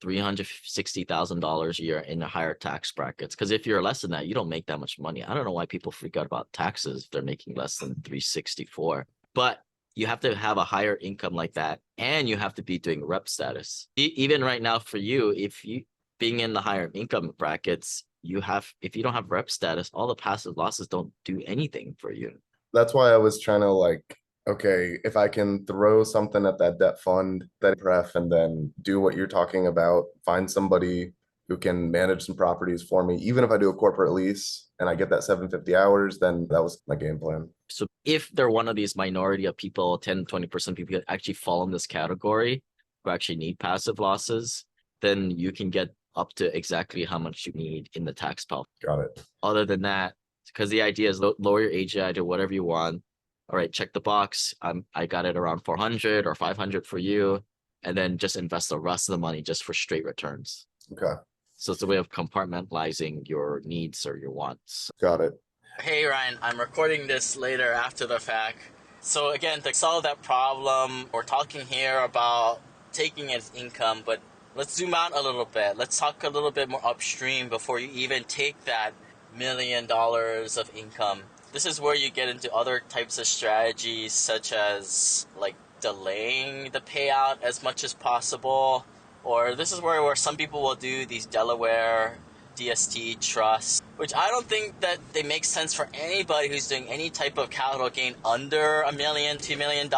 $360,000 a year in the higher tax brackets. Because if you're less than that, you don't make that much money. I don't know why people freak out about taxes if they're making less than 364. But you have to have a higher income like that, and you have to be doing rep status. Even right now for you, if you being in the higher income brackets, if you don't have rep status, all the passive losses don't do anything for you. That's why I was trying to like, okay, if I can throw something at that debt fund, that pref, and then do what you're talking about, find somebody who can manage some properties for me, even if I do a corporate lease and I get that 750 hours, then that was my game plan. So if they're one of these minority of people, 10, 20% people that actually fall in this category who actually need passive losses, then you can get up to exactly how much you need in the tax pile. Got it. Other than that, because the idea is lower your AGI to whatever you want. All right, check the box. I got it around 400 or 500 for you, and then just invest the rest of the money just for straight returns. Okay. So it's a way of compartmentalizing your needs or your wants. Got it. Hey Ryan, I'm recording this later after the fact. So again, to solve that problem, we're talking here about taking as income, but let's zoom out a little bit. Let's talk a little bit more upstream before you even take that $1 million of income. This is where you get into other types of strategies, such as like delaying the payout as much as possible. Or this is where some people will do these Delaware DST trusts, which I don't think that they make sense for anybody who's doing any type of capital gain under $1 million, $2 million.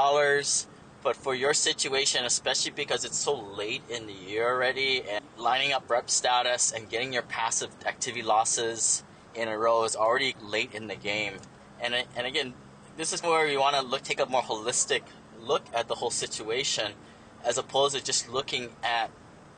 But for your situation, especially because it's so late in the year already, and lining up rep status and getting your passive activity losses in a row is already late in the game. And again, this is where you want to take a more holistic look at the whole situation, as opposed to just looking at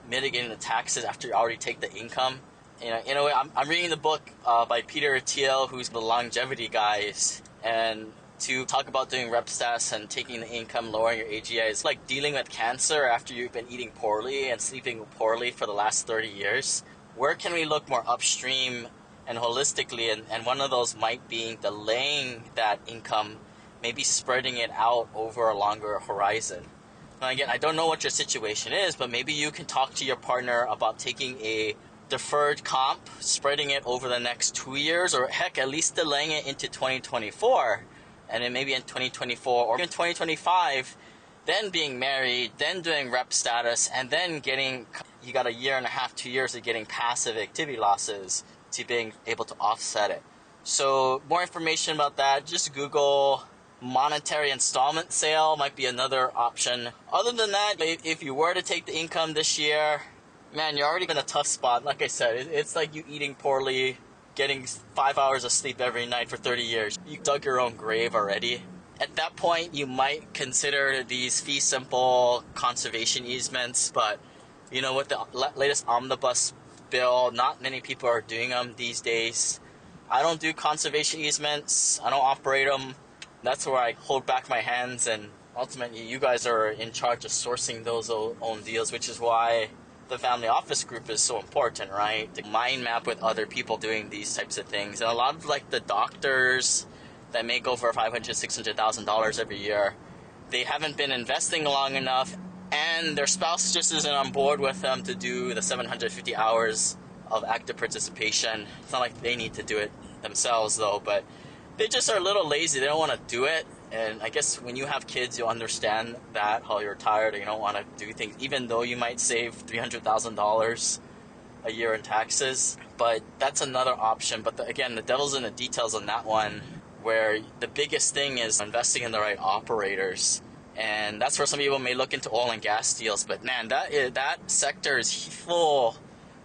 mitigating the taxes after you already take the income. You know, in a way, I'm reading the book by Peter Thiel, who's the longevity guys, and to talk about doing rep stats and taking the income, lowering your AGI, it's like dealing with cancer after you've been eating poorly and sleeping poorly for the last 30 years. Where can we look more upstream and holistically? And one of those might be delaying that income, maybe spreading it out over a longer horizon. Now again, I don't know what your situation is, but maybe you can talk to your partner about taking a deferred comp, spreading it over the next 2 years, or heck, at least delaying it into 2024, and then maybe in 2024 or in 2025, then being married, then doing rep status, and then you got 1.5 years, 2 years of getting passive activity losses to being able to offset it. So more information about that, just Google monetary installment sale might be another option. Other than that, if you were to take the income this year, man, you're already in a tough spot. Like I said, it's like you eating poorly, getting 5 hours of sleep every night for 30 years. You dug your own grave already. At that point, you might consider these fee simple conservation easements, but You know, with the latest omnibus bill, not many people are doing them these days. I don't do conservation easements. I don't operate them. That's where I hold back my hands, and ultimately you guys are in charge of sourcing those own deals, which is why the family office group is so important, right? To mind map with other people doing these types of things. And a lot of like the doctors that make over $500,000-$600,000 every year, they haven't been investing long enough, and their spouse just isn't on board with them to do the 750 hours of active participation. It's not like they need to do it themselves though, but they just are a little lazy. They don't want to do it. And I guess when you have kids, you'll understand that, how you're tired and you don't want to do things, even though you might save $300,000 a year in taxes. But that's another option. But again, the devil's in the details on that one, where the biggest thing is investing in the right operators. And that's where some people may look into oil and gas deals. But man, that sector is full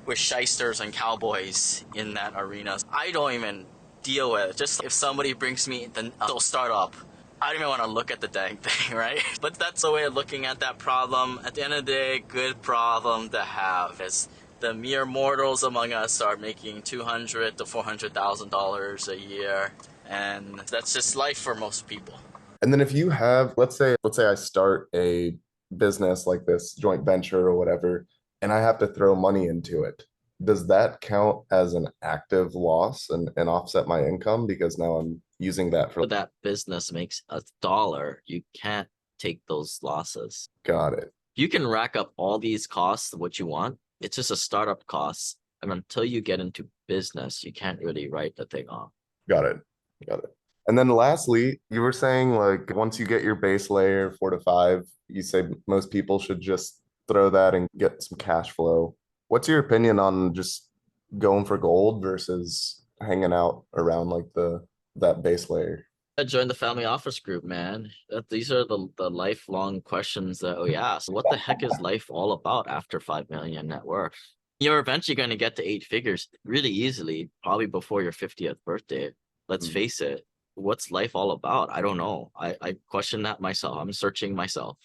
with shysters and cowboys in that arena. I don't even deal with it. Just if somebody brings me the startup, I don't even want to look at the dang thing, right? But that's a way of looking at that problem. At the end of the day, good problem to have. As the mere mortals among us are making $200,000 to $400,000 a year, and that's just life for most people. And then if you have, let's say I start a business like this joint venture or whatever, and I have to throw money into it, does that count as an active loss and offset my income because now I'm using that for that business makes $1, you can't take those losses. Got it. You can rack up all these costs, what you want. It's just a startup cost. And until you get into business, you can't really write the thing off. Got it. And then lastly, you were saying like once you get your base layer 4 to 5, you say most people should just throw that and get some cash flow. What's your opinion on just going for gold versus hanging out around like that base layer? I joined the family office group, man. These are the lifelong questions that we ask. What the heck is life all about after 5 million net worth? You're eventually going to get to 8 figures really easily, probably before your 50th birthday. Let's face it. What's life all about? I don't know. I question that myself. I'm searching myself,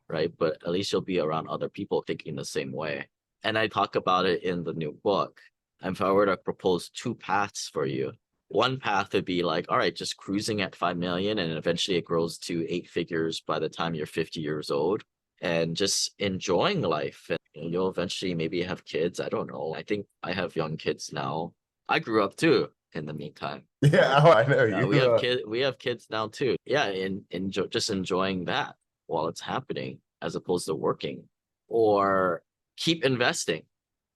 right? But at least you'll be around other people thinking the same way. And I talk about it in the new book. And if I were to propose 2 paths for you, one path would be like, all right, just cruising at 5 million, and eventually it grows to 8 figures by the time you're 50 years old, and just enjoying life. And you'll eventually maybe have kids. I don't know. I think I have young kids now. I grew up too in the meantime. Yeah, I know you. We have kids now too. Yeah, and just enjoying that while it's happening, as opposed to working, or keep investing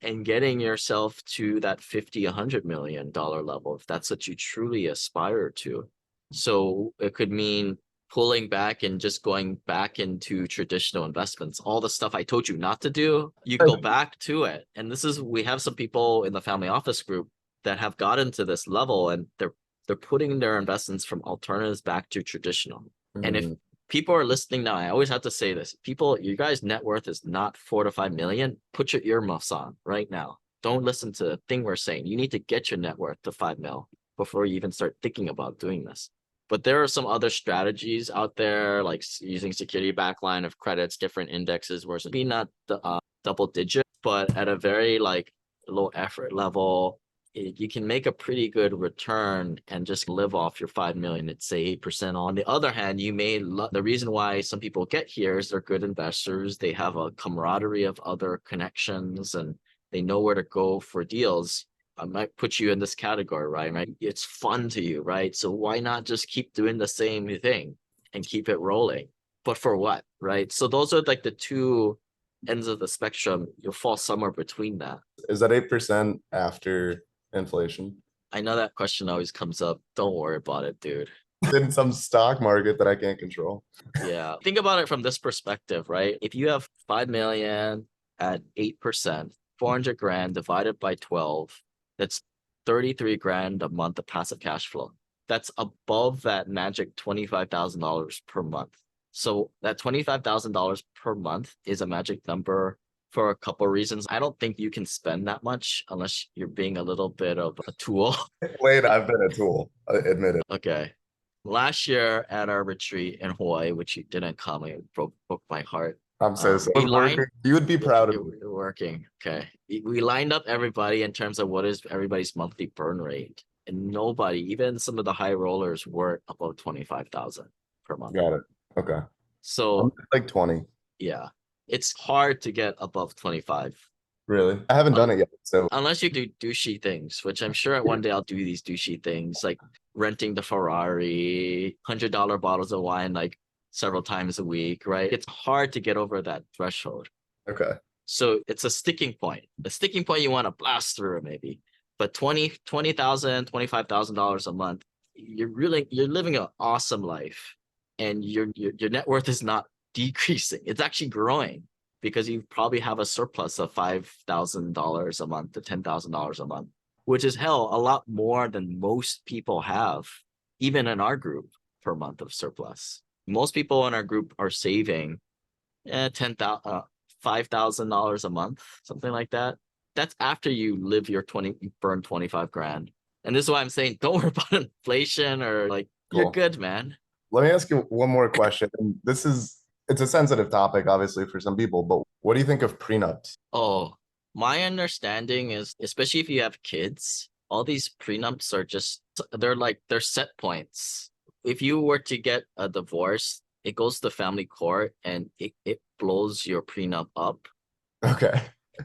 and getting yourself to that $50-100 million level, if that's what you truly aspire to. So it could mean pulling back and just going back into traditional investments. All the stuff I told you not to do, you go back to it. And we have some people in the family office group that have gotten to this level, and they're putting their investments from alternatives back to traditional. And if people are listening now, I always have to say this. People, you guys' net worth is not 4 to 5 million. Put your earmuffs on right now. Don't listen to the thing we're saying. You need to get your net worth to 5 mil before you even start thinking about doing this. But there are some other strategies out there, like using security backline of credits, different indexes, where it's maybe not the double digit, but at a very like low effort level, you can make a pretty good return and just live off your 5 million at say 8%. On the other hand, the reason why some people get here is they're good investors. They have a camaraderie of other connections and they know where to go for deals. I might put you in this category, right? It's fun to you, right? So why not just keep doing the same thing and keep it rolling? But for what, right? So those are like the two ends of the spectrum. You'll fall somewhere between that. Is that 8% after inflation? I know that question always comes up. Don't worry about it, dude. In some stock market that I can't control. Yeah. Think about it from this perspective, right? If you have 5 million at 8%, 400 grand divided by 12, that's 33 grand a month of passive cash flow. That's above that magic $25,000 per month. So that $25,000 per month is a magic number for a couple of reasons. I don't think you can spend that much unless you're being a little bit of a tool. Wait, I've been a tool, admit it. Okay. Last year at our retreat in Hawaii, which you didn't come, it broke my heart. I'm so sorry. we lined- You would be proud of me. You're working. Okay. We lined up everybody in terms of what is everybody's monthly burn rate. And nobody, even some of the high rollers, were above 25,000 per month. Got it. Okay. So I'm like 20. yeah, it's hard to get above 25 Really? I haven't done it yet. So unless you do douchey things, which I'm sure one day I'll do these douchey things like renting the Ferrari, $100 bottles of wine like several times a week, right? It's hard to get over that threshold. okay. So it's a sticking point. A sticking point you want to blast through maybe. But $20,000, $25,000 a month, you're living an awesome life. And your net worth is not decreasing. It's actually growing because you probably have a surplus of $5,000 a month to $10,000 a month, which is hell a lot more than most people have, even in our group, per month of surplus. Most people in our group are saving $5,000 a month, something like that. That's after you burn 25 grand. And this is why I'm saying don't worry about inflation or like you're Cool. good, man. Let me ask you one more question. And it's a sensitive topic, obviously, for some people, but what do you think of prenups? Oh, my understanding is, especially if you have kids, all these prenups are they're set points. If you were to get a divorce, it goes to family court and it blows your prenup up. Okay.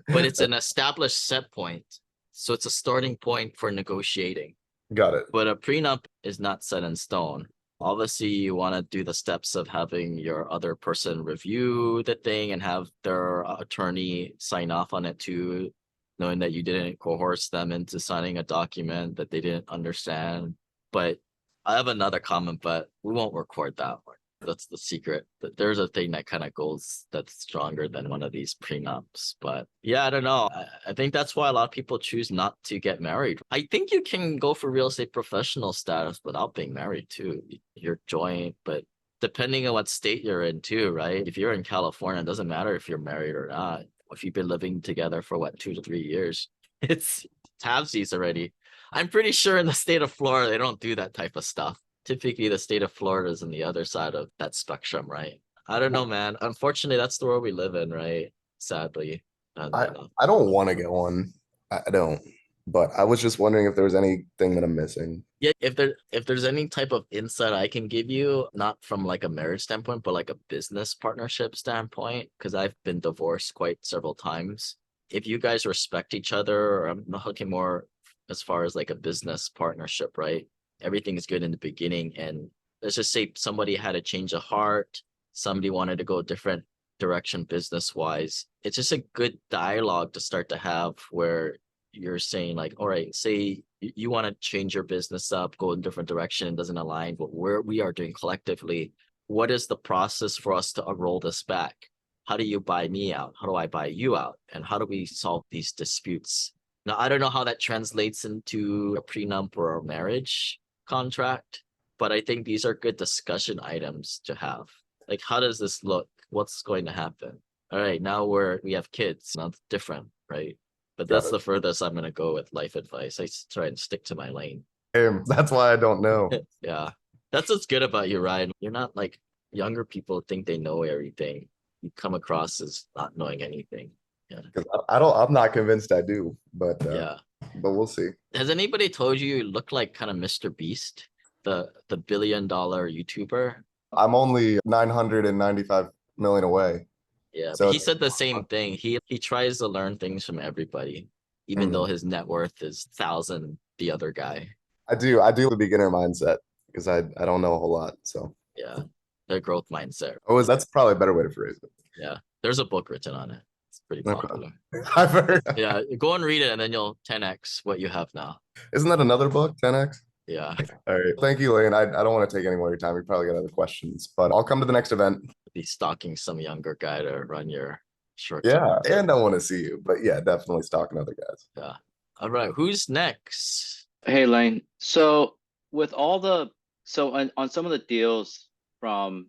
But it's an established set point. So it's a starting point for negotiating. Got it. But a prenup is not set in stone. Obviously, you want to do the steps of having your other person review the thing and have their attorney sign off on it too, knowing that you didn't coerce them into signing a document that they didn't understand. But I have another comment, but we won't record that one. That's the secret. There's a thing that kind of goes that's stronger than one of these prenups. But yeah, I don't know. I think that's why a lot of people choose not to get married. I think you can go for real estate professional status without being married too. You're joint, but depending on what state you're in too, right? If you're in California, it doesn't matter if you're married or not. If you've been living together for 2 to 3 years, it's halvesies already. I'm pretty sure in the state of Florida, they don't do that type of stuff. Typically, the state of Florida is on the other side of that spectrum, right? I don't know, man. Unfortunately, that's the world we live in, right? Sadly. I don't want to get one. I don't. But I was just wondering if there was anything that I'm missing. Yeah, if there's any type of insight I can give you, not from like a marriage standpoint, but like a business partnership standpoint, because I've been divorced quite several times. If you guys respect each other, or I'm not looking more as far as like a business partnership, right? Everything is good in the beginning, and let's just say somebody had a change of heart, somebody wanted to go a different direction business wise. It's just a good dialogue to start to have where you're saying like, all right, say you want to change your business up, go in a different direction, it doesn't align with what we are doing collectively. What is the process for us to roll this back? How do you buy me out? How do I buy you out? And how do we solve these disputes? Now, I don't know how that translates into a prenup or a marriage contract, but I think these are good discussion items to have. Like, how does this look? What's going to happen? All right, now we have kids. Now it's different, right? But that's the furthest I'm gonna go with life advice. I try and stick to my lane. That's why I don't know. Yeah, that's what's good about you, Ryan. You're not like younger people think they know everything. You come across as not knowing anything. Yeah, I'm not convinced I do, but yeah. But we'll see. Has anybody told you look like kind of Mr. Beast, the $1 billion YouTuber? I'm only 995 million away. Yeah, So but he said the same thing. He tries to learn things from everybody, even though his net worth is 1,000 the other guy. I do the beginner mindset because I don't know a whole lot. So yeah, the growth mindset. Oh, that's probably a better way to phrase it. Yeah, there's a book written on it. It's pretty popular. I've heard. Yeah, go and read it, and then you'll 10x what you have now. Isn't that another book, 10x? Yeah. All right. Thank you, Lane. I don't want to take any more of your time. You probably got other questions, but I'll come to the next event. Be stalking some younger guy to run your short. Yeah, and I want to see you, but yeah, definitely stalking other guys. Yeah. All right. Who's next? Hey, Lane. So with all on some of the deals from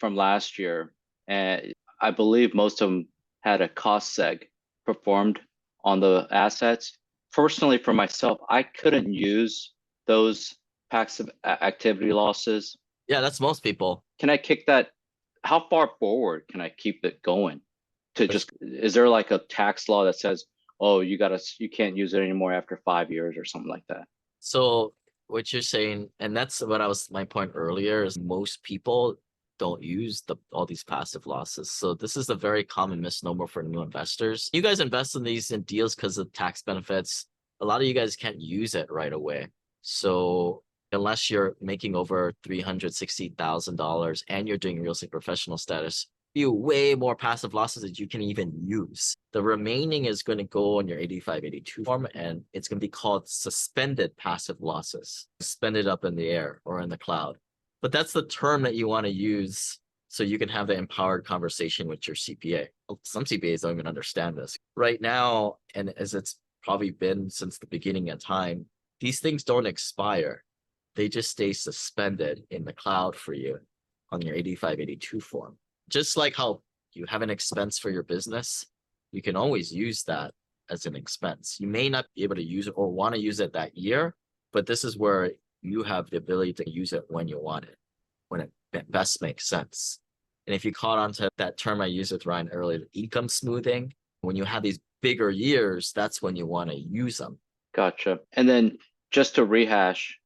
last year, and I believe most of them had a cost seg performed on the assets. Personally, for myself, I couldn't use those passive activity losses. Yeah, that's most people. Can I kick that how far forward can I keep it going? To just, is there like a tax law that says, oh, you can't use it anymore after 5 years or something like that? So what you're saying, and that's what my point earlier, is most people don't use all these passive losses. So this is a very common misnomer for new investors. You guys invest in these deals because of tax benefits. A lot of you guys can't use it right away. So unless you're making over $360,000 and you're doing real estate professional status, you way more passive losses that you can even use. The remaining is going to go on your 8582 form, and it's going to be called suspended passive losses, suspended up in the air or in the cloud. But that's the term that you want to use so you can have the empowered conversation with your CPA. Some CPAs don't even understand this. Right now, and as it's probably been since the beginning of time, these things don't expire. They just stay suspended in the cloud for you on your 8582 form. Just like how you have an expense for your business, you can always use that as an expense. You may not be able to use it or want to use it that year, but this is where you have the ability to use it when you want it, when it best makes sense. And if you caught on to that term I used with Ryan earlier, income smoothing, when you have these bigger years, that's when you want to use them. Gotcha. And then just to rehash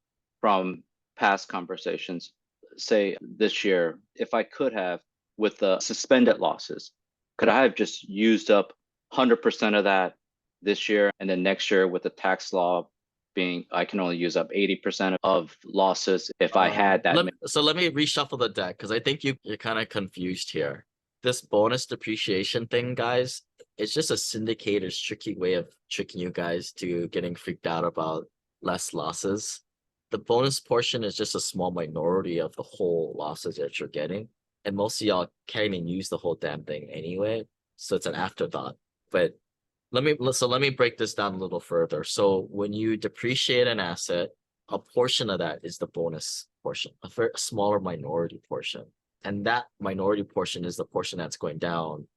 from past conversations, say this year, if I could have, with the suspended losses, could I have just used up 100% of that this year, and then next year with the tax law being I can only use up 80% of losses if I had that? So let me reshuffle the deck, because I think you're kind of confused here. This bonus depreciation thing, guys, it's just a syndicator's tricky way of tricking you guys to getting freaked out about less losses. The bonus portion is just a small minority of the whole losses that you're getting. And most of y'all can't even use the whole damn thing anyway. So it's an afterthought. But let me break this down a little further. So when you depreciate an asset, a portion of that is the bonus portion, a very smaller minority portion. And that minority portion is the portion that's going down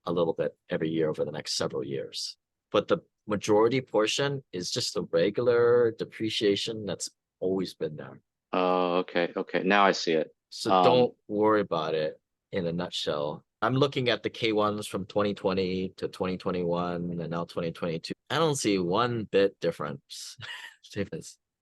a little bit every year over the next several years. But the majority portion is just the regular depreciation that's always been there. Oh, okay. Now I see it. So don't worry about it in a nutshell. I'm looking at the K1s from 2020 to 2021 and now 2022. I don't see one bit difference.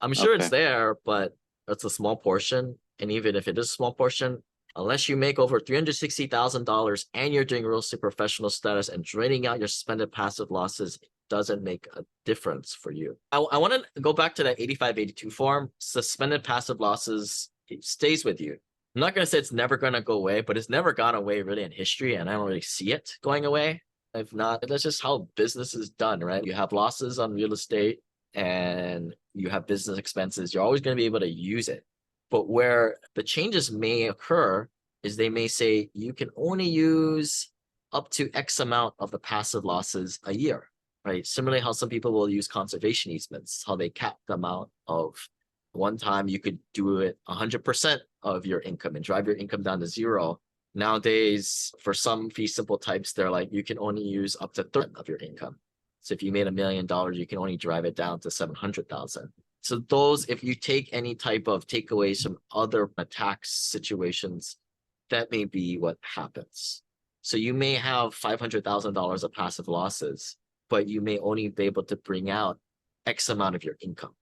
I'm sure it's there, but it's a small portion. And even if it is a small portion, unless you make over $360,000 and you're doing real estate professional status and draining out your suspended passive losses, it doesn't make a difference for you. I want to go back to that 8582 form. Suspended passive losses, it stays with you. I'm not going to say it's never going to go away, but it's never gone away really in history, and I don't really see it going away. If not, that's just how business is done, right? You have losses on real estate and you have business expenses. You're always going to be able to use it. But where the changes may occur is they may say you can only use up to X amount of the passive losses a year, right? Similarly, how some people will use conservation easements, how they cap the amount of one time you could do it 100% of your income and drive your income down to zero. Nowadays, for some fee simple types, they're like, you can only use up to 30% of your income. So if you made $1 million, you can only drive it down to 700,000. So those, if you take any type of takeaways from other tax situations, that may be what happens. So you may have $500,000 of passive losses, but you may only be able to bring out X amount of your income,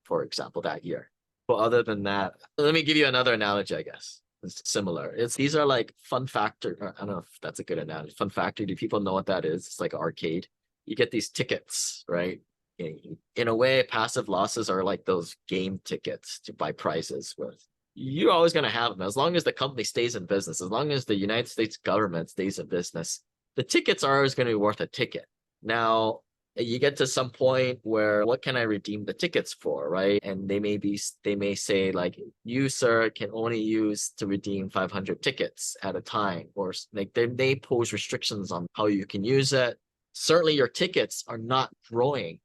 for example, that year. But other than that, let me give you another analogy, I guess. It's similar. These are like fun factor. I don't know if that's a good analogy. Fun factor. Do people know what that is? It's like an arcade. You get these tickets, right? In a way, passive losses are like those game tickets to buy prizes with. You're always going to have them as long as the company stays in business, as long as the United States government stays in business. The tickets are always going to be worth a ticket. Now, you get to some point where what can I redeem the tickets for, right? And they may say like, you, sir, can only use to redeem 500 tickets at a time, or like they pose restrictions on how you can use it. Certainly your tickets are not growing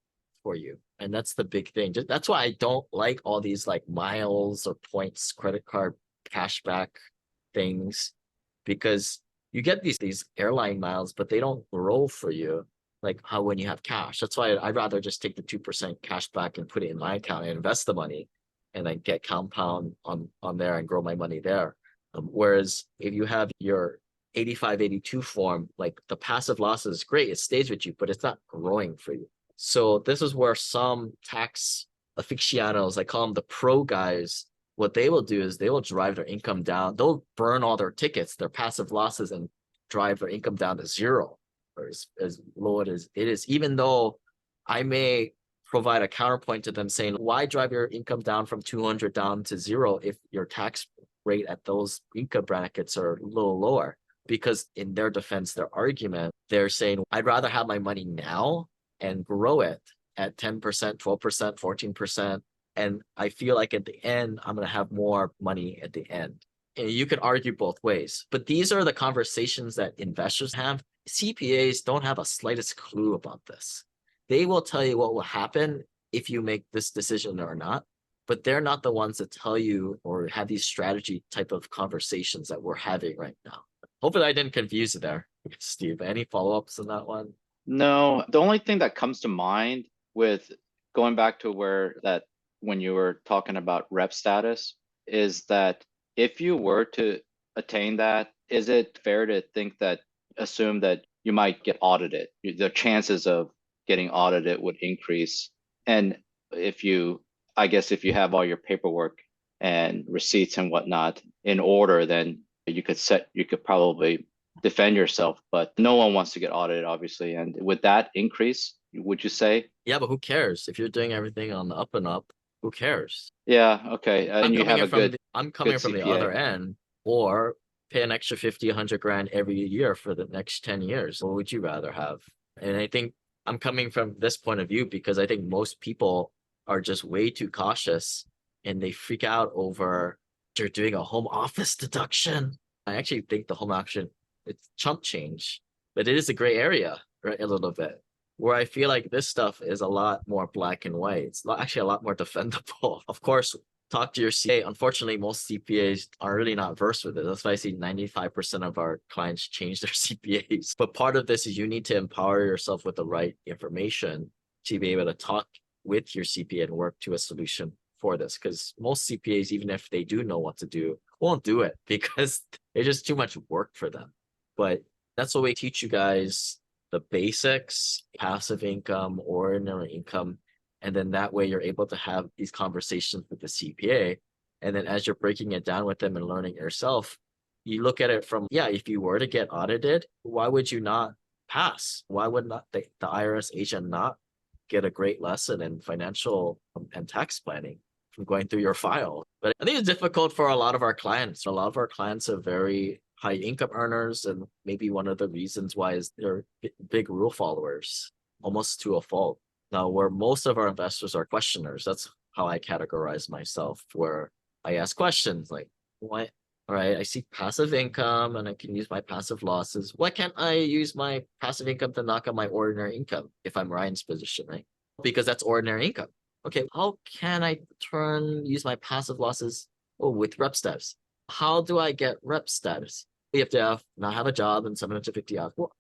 for you. And that's the big thing. That's why I don't like all these like miles or points, credit card, cashback things, because you get these airline miles, but they don't grow for you like how when you have cash. That's why I'd rather just take the 2% cash back and put it in my account and invest the money and then get compound on there and grow my money there. Whereas if you have your 8582 form, like the passive loss is great, it stays with you, but it's not growing for you. So this is where some tax aficionados, I call them the pro guys, what they will do is they will drive their income down. They'll burn all their tickets, their passive losses, and drive their income down to zero, or as low as it is, even though I may provide a counterpoint to them saying, why drive your income down from 200 down to zero if your tax rate at those income brackets are a little lower? Because in their defense, their argument, they're saying, I'd rather have my money now and grow it at 10%, 12%, 14%. And I feel like at the end, I'm going to have more money at the end. And you can argue both ways, but these are the conversations that investors have. CPAs don't have a slightest clue about this. They will tell you what will happen if you make this decision or not, but they're not the ones that tell you or have these strategy type of conversations that we're having right now. Hopefully I didn't confuse you there, Steve. Any follow-ups on that one? No, the only thing that comes to mind with going back to where that when you were talking about rep status is that if you were to attain that, is it fair to assume that you might get audited? The chances of getting audited would increase. And I guess if you have all your paperwork and receipts and whatnot in order, then you could probably defend yourself, but no one wants to get audited, obviously. And would that increase, would you say? Yeah, but who cares? If you're doing everything on the up and up, who cares? Yeah, okay. And you have I'm coming from the other end, or pay an extra 50, 100 grand every year for the next 10 years. What would you rather have? And I think I'm coming from this point of view because I think most people are just way too cautious and they freak out over they're doing a home office deduction. I actually think the home action, it's chump change, but it is a gray area, right? A little bit where I feel like this stuff is a lot more black and white. It's actually a lot more defendable. Of course, talk to your CPA. Unfortunately, most CPAs are really not versed with it. That's why I see 95% of our clients change their CPAs. But part of this is you need to empower yourself with the right information to be able to talk with your CPA and work to a solution for this. Because most CPAs, even if they do know what to do, won't do it because it's just too much work for them. But that's what we teach you guys, the basics, passive income, ordinary income. And then that way you're able to have these conversations with the CPA. And then as you're breaking it down with them and learning yourself, you look at it from, if you were to get audited, why would you not pass? Why would not the IRS agent not get a great lesson in financial and tax planning from going through your file? But I think it's difficult for a lot of our clients. A lot of our clients are very high income earners, and maybe one of the reasons why is they're big rule followers, almost to a fault. Now, where most of our investors are questioners, that's how I categorize myself, where I ask questions like, what? All right, I see passive income and I can use my passive losses. Why can't I use my passive income to knock out my ordinary income if I'm Ryan's position, right? Because that's ordinary income. Okay, how can I use my passive losses with rep status? How do I get rep status? You have to not have a job and 750 hours. Well,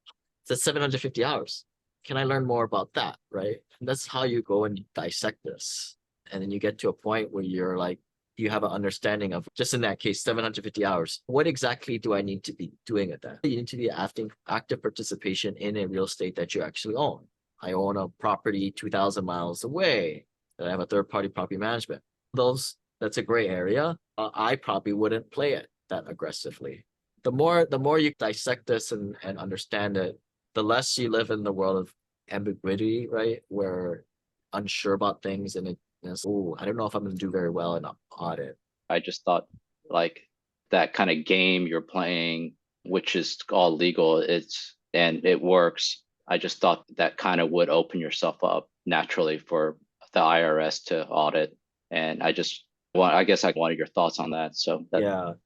it's 750 hours. Can I learn more about that, right? And that's how you go and dissect this. And then you get to a point where you're like, you have an understanding of, just in that case, 750 hours. What exactly do I need to be doing at that? You need to be active participation in a real estate that you actually own. I own a property 2,000 miles away. I have a third-party property management. That's a gray area. I probably wouldn't play it that aggressively. The more you dissect this and understand it, the less you live in the world of ambiguity, right? Where unsure about things and I don't know if I'm going to do very well in an audit. I just thought like that kind of game you're playing, which is all legal, and it works. I just thought that kind of would open yourself up naturally for the IRS to audit. And I guess I wanted your thoughts on that. So that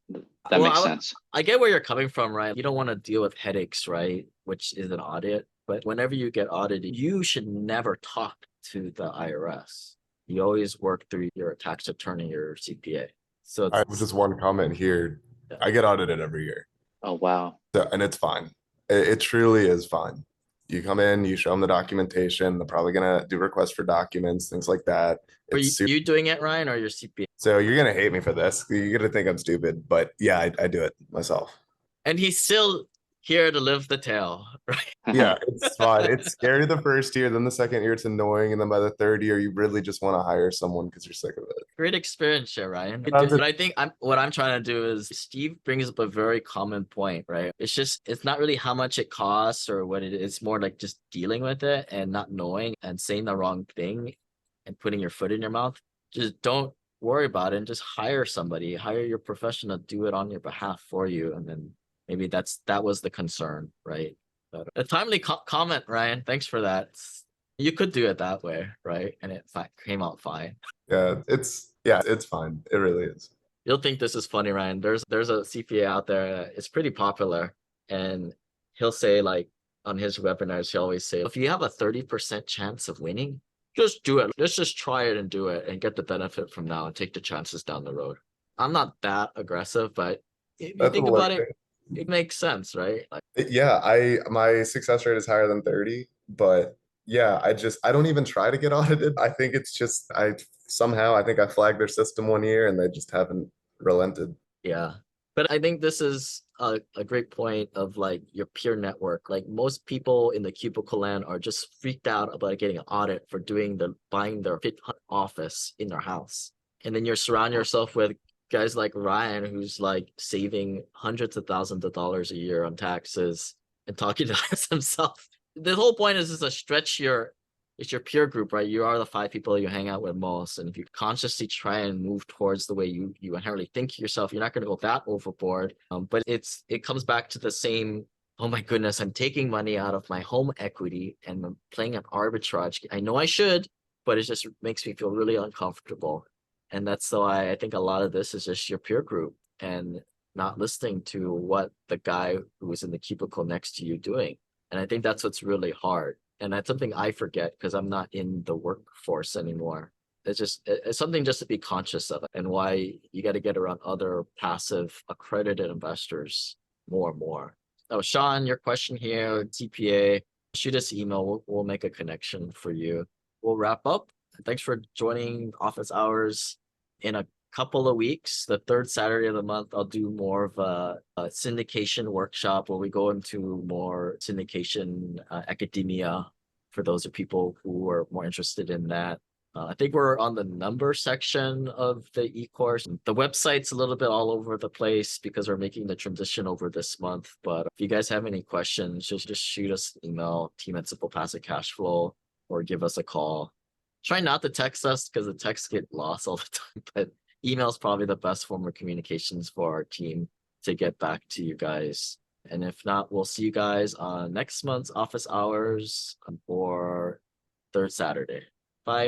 makes sense. I get where you're coming from, right? You don't want to deal with headaches, right? Which is an audit. But whenever you get audited, you should never talk to the IRS. You always work through your tax attorney, your CPA. So I have just one comment here. I get audited every year. Oh, wow. And it's fine. It truly is fine. You come in, you show them the documentation. They're probably gonna do requests for documents, things like that. Are It's you doing it, Ryan, or your CPA? so you're gonna hate me for this. You're gonna think I'm stupid, but yeah, I do it myself. And he's still here to live the tale, right? Yeah, it's fine. It's scary the first year, then the second year it's annoying, and then by the third year you really just want to hire someone because you're sick of it. Great experience here, Ryan. Sounds But I think what I'm trying to do is Steve brings up a very common point, right? It's not really how much it costs or what it is. It's more like just dealing with it and not knowing and saying the wrong thing and putting your foot in your mouth. Just don't worry about it and just hire somebody, hire your professional, do it on your behalf for you. And then maybe that was the concern, right? But a timely comment, Ryan. Thanks for that. You could do it that way, right? And it came out fine. Yeah, it's fine. It really is. You'll think this is funny, Ryan. There's a CPA out there. It's pretty popular, and he'll say like on his webinars, he always say, if you have a 30% chance of winning, just do it. Let's just try it and do it and get the benefit from now and take the chances down the road. I'm not that aggressive, but if you think about it, it makes sense, right? Like, yeah, my success rate is higher than 30, but yeah, I don't even try to get audited. I think it's just I think I flagged their system one year and they just haven't relented. yeah. But I think this is a great point of like your peer network. Like most people in the cubicle land are just freaked out about getting an audit for buying their fit office in their house. And then you surround yourself with guys like Ryan, who's like saving hundreds of thousands of dollars a year on taxes and talking to us himself. The whole point is to stretch it's your peer group, right? You are the 5 people you hang out with most. And if you consciously try and move towards the way you inherently think yourself, you're not going to go that overboard. But it comes back to the same, oh my goodness, I'm taking money out of my home equity and I'm playing an arbitrage. I know I should, but it just makes me feel really uncomfortable. And that's why I think a lot of this is just your peer group and not listening to what the guy who was in the cubicle next to you doing. And I think that's what's really hard. And that's something I forget because I'm not in the workforce anymore. It's something just to be conscious of and why you got to get around other passive accredited investors more and more. Oh, Sean, your question here, CPA, shoot us an email. We'll make a connection for you. We'll wrap up. Thanks for joining office hours. In a couple of weeks, the third Saturday of the month, I'll do more of a syndication workshop where we go into more syndication academia for those of people who are more interested in that. I think we're on the number section of the e-course. The website's a little bit all over the place because we're making the transition over this month. But if you guys have any questions, just shoot us an email, team@simplepassivecashflow, or give us a call. Try not to text us because the texts get lost all the time, but email is probably the best form of communications for our team to get back to you guys. And if not, we'll see you guys on next month's office hours or third Saturday.